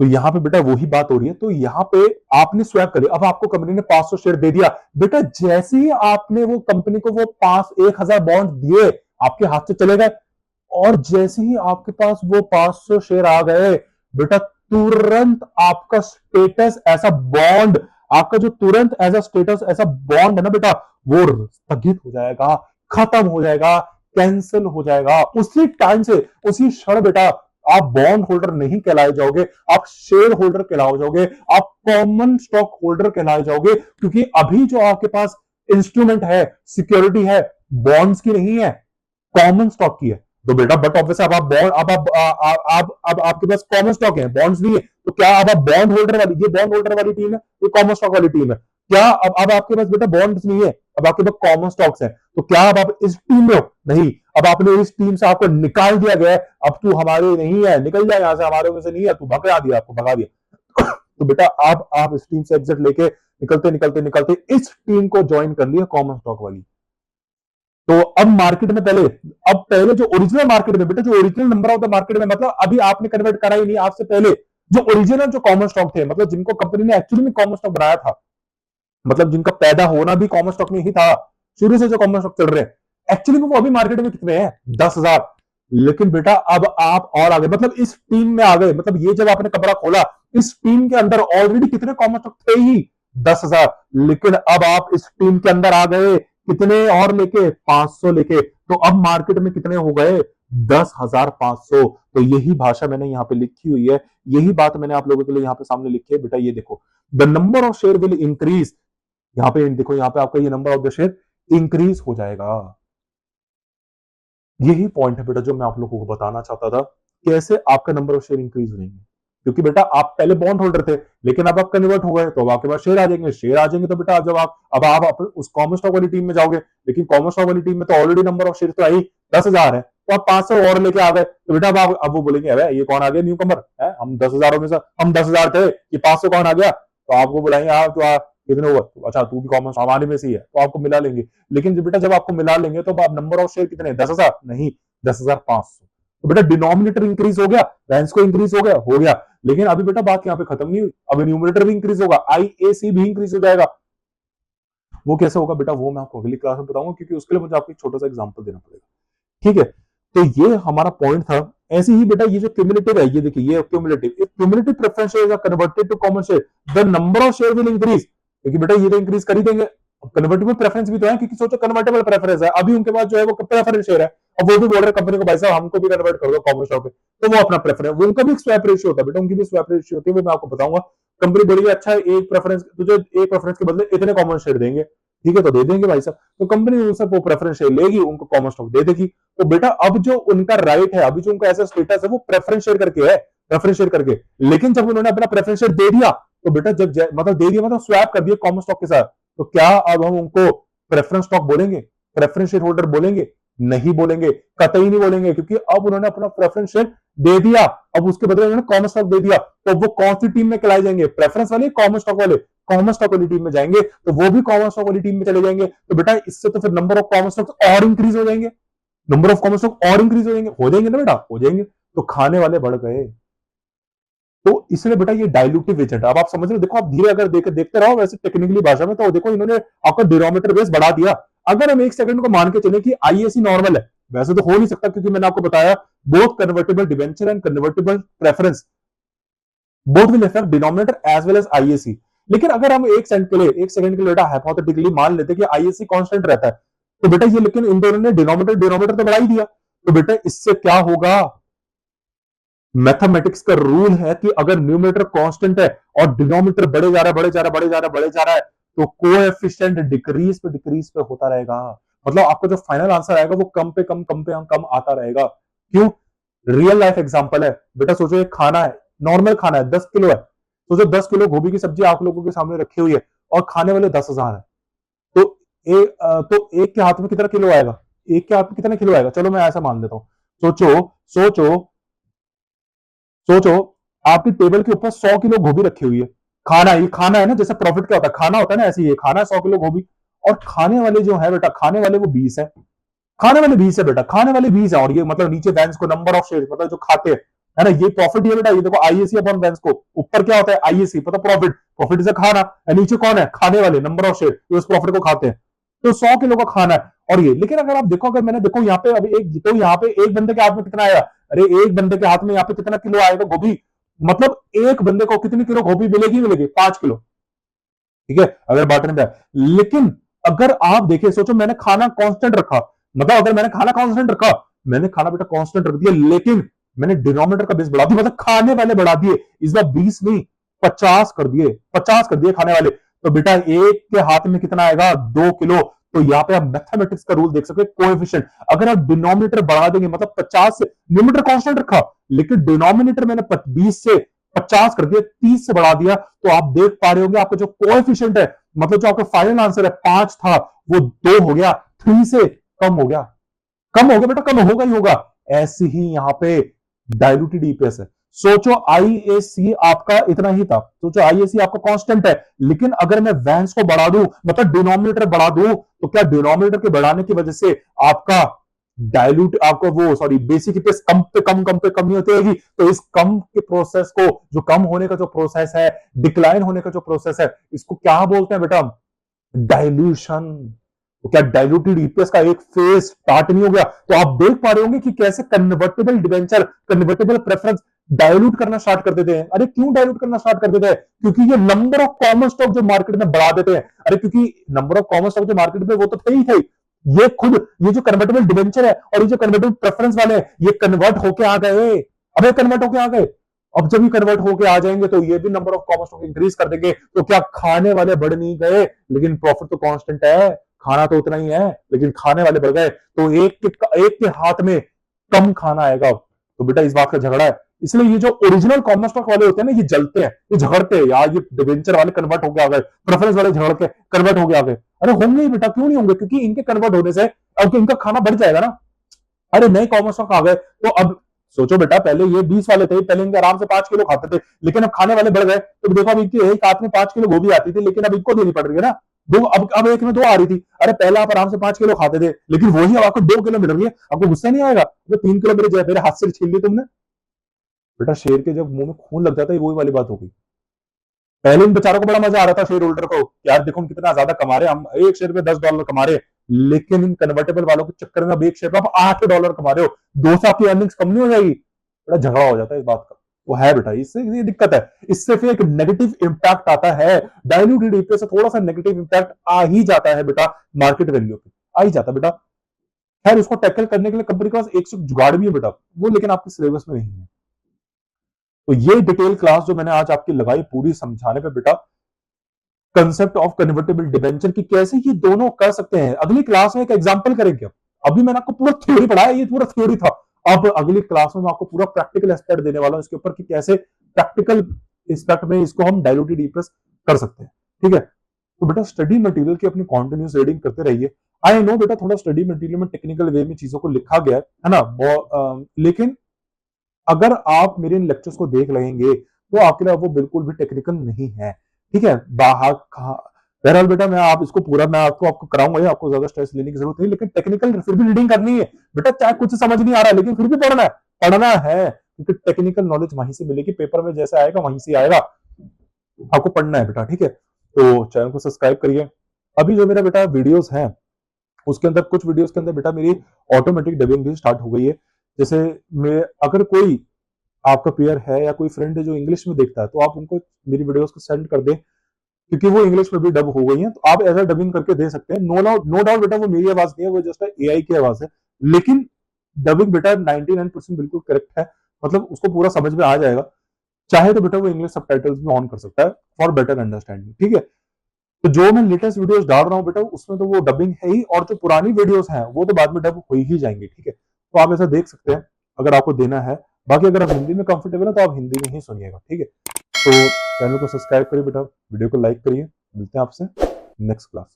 तो यहाँ पे बेटा वही बात हो रही है। तो यहाँ पे आपने स्वैप कर लिया, अब आपको कंपनी ने 500 शेयर दे दिया। बेटा जैसे ही आपने वो कंपनी को वो 1000 बॉन्ड दिए, आपके हाथ से चले गए, और जैसे ही आपके पास वो 500 शेयर आ गए, बेटा तुरंत आपका स्टेटस ऐसा बॉन्ड, आपका जो तुरंत एज स्टेटस ऐसा बॉन्ड है ना बेटा, वो स्थगित हो जाएगा, खत्म हो जाएगा, कैंसिल हो जाएगा। उसी टाइम से, उसी क्षण बेटा आप बॉन्ड होल्डर नहीं कहलाए जाओगे, आप शेयर होल्डर कहलाए जाओगे, आप कॉमन स्टॉक होल्डर कहलाए जाओगे। क्योंकि अभी जो आपके पास इंस्ट्रूमेंट है, सिक्योरिटी है, बॉन्ड्स की नहीं है, कॉमन स्टॉक की है। तो बेटा बट ऑब्वियस अब आप बॉन्ड, अब आपके पास कॉमन स्टॉक है, बॉन्ड्स नहीं है, तो क्या अब आप बॉन्ड होल्डर वाली, ये बॉन्ड होल्डर वाली टीम है, ये कॉमन स्टॉक वाली टीम है, क्या अब आपके पास बेटा बॉन्ड्स नहीं है, अब आपके पास कॉमन स्टॉक्स है, तो क्या अब आप इस टीम में हो? नहीं, अब आपने इस टीम से आपको निकाल दिया गया है, अब तू हमारे नहीं है, निकल जाए यहां से, हमारे में से नहीं है, तू भगा दिया, आपको भगा दिया। तो बेटा अब आप इस टीम से एग्जिट लेके निकलते निकलते निकलते इस टीम को ज्वाइन कर लिया, कॉमन स्टॉक वाली। तो अब मार्केट में पहले जो ओरिजिनल मार्केट में बेटा, जो original number of the market में, मतलब अभी आपने कन्वर्ट करा ही नहीं, आपसे पहले जो ओरिजिनल जो कॉमन स्टॉक थे, मतलब जिनको कंपनी ने एक्चुअली में कॉमन स्टॉक बनाया था, मतलब जिनका पैदा होना भी कॉमन स्टॉक में ही था, शुरू से जो कॉमन स्टॉक चल रहे हैं, एक्चुअली में वो अभी मार्केट में कितने हैं? 10,000। लेकिन बेटा अब आप और आगे, मतलब इस टीम में आ गए, मतलब ये जब आपने कपड़ा खोला, इस टीम के अंदर ऑलरेडी कितने कॉमन स्टॉक थे ही? 10,000। लेकिन अब आप इस टीम के अंदर आ गए कितने और लेके? 500 लेके। तो अब मार्केट में कितने हो गए? 10,500। तो यही भाषा मैंने यहाँ पे लिखी हुई है, यही बात मैंने आप लोगों के लिए यहाँ पे सामने लिखी है। बेटा ये देखो, the number of share will increase, यहाँ पे देखो, यहाँ पे आपका ये number of the share increase हो जाएगा। यही पॉइंट है बेटा जो मैं आप लोगों को बताना चाहता था, कैसे आपका नंबर ऑफ शेयर इंक्रीज हो जाएंगे। क्योंकि बेटा आप पहले बॉन्ड होल्डर थे, लेकिन अब आप कन्वर्ट हो गए, तो अब आपके पास शेयर आ जाएंगे, शेयर आ जाएंगे तो बेटा जब आप उस कॉमन स्टॉक वाली टीम में जाओगे, लेकिन कॉमन स्टॉक वाली टीम में तो ऑलरेडी नंबर ऑफ शेयर तो आई 10,000 है, तो आप 500 और लेके आ गए, तो बेटा अब वो बोलेंगे अरे ये कौन आ गया न्यू कमर है, हम 10,000 में से हम 10,000 थे, ये 500 कौन आ गया? तो आपको बुलाएंगे आप तो कितने हुआ? अच्छा तू भी कॉमन हमारे में से ही है, तो आपको मिला लेंगे। लेकिन बेटा जब आपको मिला लेंगे तो आप नंबर ऑफ शेयर कितने? 10,000 नहीं, 10,500। तो बेटा डिनोमिनेटर इंक्रीज हो गया, वैंस को इंक्रीज हो गया। लेकिन अभी बेटा बात यहाँ पे खत्म नहीं हुई, अब न्यूमरेटर भी इंक्रीज होगा, आईएसी भी इंक्रीज हो जाएगा। वो कैसे होगा बेटा, वो मैं आपको अगली क्लास में बताऊंगा, क्योंकि उसके लिए मुझे आपको एक छोटा सा एग्जांपल देना पड़ेगा, ठीक है। तो ये हमारा पॉइंट था। ऐसे ही बेटा ये जो क्यूमुलेटिव है, ये देखिए, ये cumulative preference share converted to common share, the number of share will increase, क्योंकि बेटा ये तो इंक्रीज कर ही देंगे। कन्वर्टेबल प्रेफरेंस भी तो है, क्योंकि सोचो कन्वर्टेबल प्रेफरेंस है, अभी उनके पास जो है वो प्रेफरेंस शेयर है, अब वो भी बोल रहे कंपनी को भाई साहब हमको भी कन्वर्ट कर दो कॉमन स्टॉक पे, तो वो अपना प्रेफरेंस, वो उनका भी स्वैप रेशियो होता है बेटा, उनकी भी स्वैप रेशियो होती है, वो मैं आपको बताऊंगा। कंपनी बोलेगी अच्छा एक प्रेफरेंस तुझे, एक प्रेफरेंस के बदले इतने कॉमन शेयर देंगे, ठीक है तो दे देंगे भाई साहब, तो कंपनी उनसे वो प्रेफरेंस शेयर लेगी, उनको कॉमन स्टॉक दे देगी। तो बेटा अब जो उनका राइट है, अभी जो उनका ऐसा स्टेटस है वो प्रेफरेंस शेयर करके है, प्रेफरेंस शेयर करके। लेकिन जब उन्होंने अपना प्रेफरेंस शेयर दे दिया, तो बेटा जब मतलब दे दिया मतलब स्वैप कर दिया कॉमन स्टॉक के साथ, तो क्या अब हम उनको प्रेफरेंस स्टॉक बोलेंगे, प्रेफरेंस शेयर होल्डर बोलेंगे? नहीं बोलेंगे, कतई नहीं बोलेंगे, क्योंकि अब उन्होंने अपना प्रेफरेंस शेयर दे दिया, अब उसके बदले उन्होंने कॉमन स्टॉक दे दिया, तो वो कौन सी टीम में खिलाए जाएंगे? प्रेफरेंस वाले, कॉमन स्टॉक वाले? कॉमन स्टॉक वाली टीम में जाएंगे, तो वो भी कॉमन स्टॉक वाली टीम में चले जाएंगे। तो बेटा इससे तो फिर नंबर ऑफ कॉमन स्टॉक और इंक्रीज हो जाएंगे, नंबर ऑफ कॉमन स्टॉक और इंक्रीज हो जाएंगे ना बेटा, हो जाएंगे, तो खाने वाले बढ़ गए। तो इसलिए बेटा ये डाइल्यूटिव एजेंट, अब आप समझ रहे हो, देखो आप धीरे अगर देखते रहो वैसे टेक्निकली भाषा में, तो देखो इन्होंने आपका डिनोमिनेटर बेस बढ़ा दिया। अगर हम एक सेकंड को मान के चले कि आईएसी नॉर्मल है, वैसे तो हो नहीं सकता, क्योंकि मैंने आपको बताया both convertible debenture and convertible preference both will affect denominator as well as IAC. लेकिन अगर हम एक सेकंड के लिए बेटा हाइपोथेटिकली मान लेते कि आईएसी कांस्टेंट रहता है, तो बेटा ये, लेकिन इन दोनों ने डिनोमिनेटर तो बढ़ा ही दिया, तो बेटा इससे क्या होगा? मैथमेटिक्स का रूल है कि अगर न्यूमरेटर कांस्टेंट है और डिनोमिनेटर बढ़े जा रहा है, तो कोएफिशिएंट डिक्रीज पे होता रहेगा। मतलब आपका जो फाइनल आंसर आएगा वो कम आता रहेगा। क्यों? रियल लाइफ एग्जांपल है बेटा, सोचो एक खाना है, नॉर्मल खाना है, 10 किलो है, सोचो 10 किलो गोभी की सब्जी आप लोगों के सामने रखी हुई है और खाने वाले 10,000 है, तो एक के हाथ में कितना किलो आएगा? एक के हाथ में कितना किलो आएगा? चलो मैं ऐसा मान लेता हूं, सोचो सोचो आपकी टेबल के ऊपर 100 किलो गोभी रखी हुई है, खाना, ये खाना है ना, जैसे प्रॉफिट क्या होता है, खाना होता है ना, ऐसे ये खाना है 100 किलो गोभी, और खाने वाले जो है बेटा, खाने वाले वो 20 है, खाने वाले 20 है बेटा, खाने वाले 20 है, और ये मतलब नीचे वैंस को नंबर ऑफ शेयर, मतलब जो खाते हैं, है ना, ये प्रॉफिट है बेटा, ये देखो आईएसी अपॉन वैंस को, ऊपर क्या होता है आईएसी, पता प्रॉफिट, प्रॉफिट से खाना, नीचे कौन है? खाने वाले, नंबर ऑफ शेयर, तो उस प्रॉफिट को खाते हैं, तो 100 किलो का खाना है। और ये, लेकिन अगर आप देखो, अगर मैंने देखो यहाँ पे अभी एक, तो यहाँ पे एक बंदे के हाथ में कितना आया? अरे एक बंदे के हाथ में यहाँ पे कितना किलो आएगा गोभी? मतलब एक बंदे को कितनी किलो गोभी मिलेगी? 5 किलो, ठीक है, अगर बांटने में। लेकिन अगर आप देखिए, सोचो मैंने खाना कांस्टेंट रखा, मतलब अगर मैंने खाना कांस्टेंट रखा, मैंने खाना बेटा कांस्टेंट रख दिया, लेकिन मैंने डिनोमिनेटर का बेस बढ़ा दिया, मतलब खाने वाले बढ़ा दिए, इस बार 20 नहीं 50 कर दिए, 50 कर दिए खाने वाले, तो बेटा एक के हाथ में कितना आएगा? 2 किलो। तो यहाँ पे आप मैथमेटिक्स का रूल देख सकते हैं, कोएफिशिएंट, अगर आप डिनोमिनेटर बढ़ा देंगे, मतलब 50 से, न्यूमरेटर कांस्टेंट रखा, लेकिन डिनोमिनेटर मैंने 20 से 50 कर दिया, 30 से बढ़ा दिया, तो आप देख पा रहे होंगे आपका जो कोएफिशिएंट है, मतलब जो आपका फाइनल आंसर है 5 था, वो 2 हो गया, 3 से कम हो गया, कम हो गया बेटा, कम होगा ही होगा। ऐसे ही यहां पे डायलूटेड ईपीएस है। सोचो आईएसी आपका इतना ही था, सोचो आईएसी आपका कांस्टेंट है, लेकिन अगर मैं वैंस को बढ़ा दूं, मतलब डिनोमिनेटर बढ़ा दूं, तो क्या डिनोमिनेटर के बढ़ाने की वजह से आपका डायलूट, आपको वो सॉरी बेसिक ईपीएस कम नहीं होती रहेगी? तो इस कम के प्रोसेस को, जो कम होने का जो प्रोसेस है, डिक्लाइन होने का जो प्रोसेस है, इसको क्या बोलते हैं बेटा? डाइल्यूशन। तो क्या डाइल्यूटेड ईपीएस का एक फेज स्टार्ट नहीं हो गया? तो आप देख पा रहे होंगे कि कैसे convertible debenture, convertible preference dilute करना स्टार्ट कर देते हैं। अरे क्यों डायलूट करना स्टार्ट कर देते हैं? क्योंकि ये नंबर ऑफ कॉमन स्टॉक जो मार्केट में बढ़ा देते हैं। अरे क्योंकि नंबर ऑफ कॉमन स्टॉक जो मार्केट में वो तो थे ही थे, ये खुद, ये जो कन्वर्टेबल डिवेंचर है और ये जो कन्वर्टेबल प्रेफरेंस वाले हैं, ये कन्वर्ट होके आ गए, अबे कन्वर्ट होके आ गए। अब जब ये कन्वर्ट होके आ जाएंगे तो ये भी number of common stock increase कर देंगे, तो क्या खाने वाले बढ़ नहीं गए? लेकिन प्रॉफिट तो कांस्टेंट है, खाना तो उतना ही है, लेकिन खाने वाले बढ़ गए, तो एक के हाथ में कम खाना आएगा। तो बेटा इस बात का झगड़ा है। इसलिए ये जो ओरिजिनल कॉमन स्टॉक वाले होते हैं ना, ये जलते हैं, ये झगड़ते हैं यार, ये डिवेंचर वाले कन्वर्ट होके आ गए, प्रेफरेंस वाले झगड़ के कन्वर्ट होके आ गए। अरे होंगे ही बेटा, क्यों नहीं होंगे? क्योंकि इनके कन्वर्ट होने से अब इनका खाना बढ़ जाएगा ना। अरे नए कॉमन स्टॉक आ गए, तो अब सोचो बेटा, पहले ये 20 वाले थे, पहले इनके आराम से 5 किलो खाते थे, लेकिन अब खाने वाले बढ़ गए, तो देखो अब इनके एक हाथ में 5 किलो गोभी आती थी, लेकिन अब इनको देनी पड़ रही है ना दो, अब एक में 2 आ रही थी। अरे पहले आप आराम से 5 किलो खाते थे, लेकिन वही अब आपको 2 किलो मिल रही है, आपको गुस्सा नहीं आएगा? तो 3 किलो मेरे हाथ से छीन ली तुमने। बेटा शेर के जब मुंह में खून लग जाता है, वही वाली बात हो गई। पहले इन बेचारों को बड़ा मजा आ रहा था शेयर होल्डर को, यार देखो हम कितना ज्यादा कमा रहे हैं, हम एक शेयर पे $10 कमा रहे हैं, लेकिन इन कन्वर्टेबल वालों के चक्कर में अब एक शेयर पे आप $8 कमा रहे हो, 2 से आपकी अर्निंग्स कम नहीं हो जाएगी? बड़ा झगड़ा हो जाता है इस बात का। वो है बेटा, इससे ये दिक्कत है, इससे फिर एक नेगेटिव इंपैक्ट आता है, डायल्यूटेड ईपीएस से थोड़ा सा नेगेटिव इंपैक्ट आ ही जाता है बेटा, मार्केट वैल्यू पे आ ही जाता है बेटा। खैर उसको टैकल करने के लिए कंपनी के पास एक से जुगाड़ भी है बेटा, वो लेकिन आपके सिलेबस में नहीं है। तो ये डिटेल क्लास जो मैंने आज आपकी लगाई पूरी समझाने पे बेटा कंसेप्ट ऑफ कन्वर्टेबल डिबेंचर की कैसे ये दोनों कर सकते हैं, अगली क्लास में एक एग्जांपल करेंगे। अभी मैंने आपको पूरा थ्योरी पढ़ाया, ये पूरा थ्योरी था। अब अगली क्लास में मैं आपको पूरा प्रैक्टिकल एस्पेक्ट देने वाला हूं इसके ऊपर कि कैसे प्रैक्टिकल एस्पेक्ट में इसको हम डायल्यूटेड ईपीएस कर सकते हैं। ठीक है, तो बेटा स्टडी मटेरियल की अपनी कॉन्टिन्यूस रीडिंग करते रहिए। आई नो बेटा थोड़ा स्टडी मटेरियल में टेक्निकल वे में चीजों को लिखा गया है ना, लेकिन अगर आप मेरे इन लेक्चर्स को देख लेंगे तो आपके लिए वो बिल्कुल भी टेक्निकल नहीं है। ठीक है, बाहर बहरहाल बेटा मैं आप इसको पूरा मैं आपको कराऊंगा, आपको ज्यादा स्ट्रेस लेने की जरूरत नहीं, लेकिन टेक्निकल फिर भी रीडिंग करनी है बेटा, चाहे कुछ समझ नहीं आ रहा है लेकिन फिर भी पढ़ना है क्योंकि टेक्निकल नॉलेज वहीं से मिलेगी, पेपर में जैसे आएगा वहीं से आएगा, आपको पढ़ना है बेटा। ठीक है, तो चैनल को सब्सक्राइब करिए। अभी जो मेरा बेटा वीडियोस हैं उसके अंदर कुछ वीडियोस के अंदर बेटा मेरी ऑटोमेटिक डबिंग भी स्टार्ट हो गई है। जैसे मैं अगर कोई आपका पेयर है या कोई फ्रेंड है जो इंग्लिश में देखता है तो आप उनको मेरी वीडियोस को सेंड कर दें, क्योंकि वो इंग्लिश में भी डब हो गई है, तो आप ऐसा डबिंग करके दे सकते हैं। नो डाउट बेटा वो मेरी आवाज नहीं है, वो जस्ट एआई की आवाज है, लेकिन डबिंग बेटा 99% बिल्कुल करेक्ट है, मतलब उसको पूरा समझ में आ जाएगा। चाहे तो बेटा वो इंग्लिश सबटाइटल्स भी ऑन कर सकता है फॉर बेटर अंडरस्टैंडिंग। ठीक है, तो जो मैं लेटेस्ट वीडियोस डाल रहा हूँ बेटा उसमें तो वो डबिंग है ही, और जो पुरानी वीडियोस हैं वो तो बाद में डब हो ही जाएंगे। ठीक है, तो आप ऐसा देख सकते हैं अगर आपको देना है। बाकी अगर आप हिंदी में कंफर्टेबल है तो आप हिंदी में ही सुनिएगा। ठीक है, तो चैनल को सब्सक्राइब करिए बेटा, वीडियो को लाइक करिए, मिलते हैं आपसे नेक्स्ट क्लास में।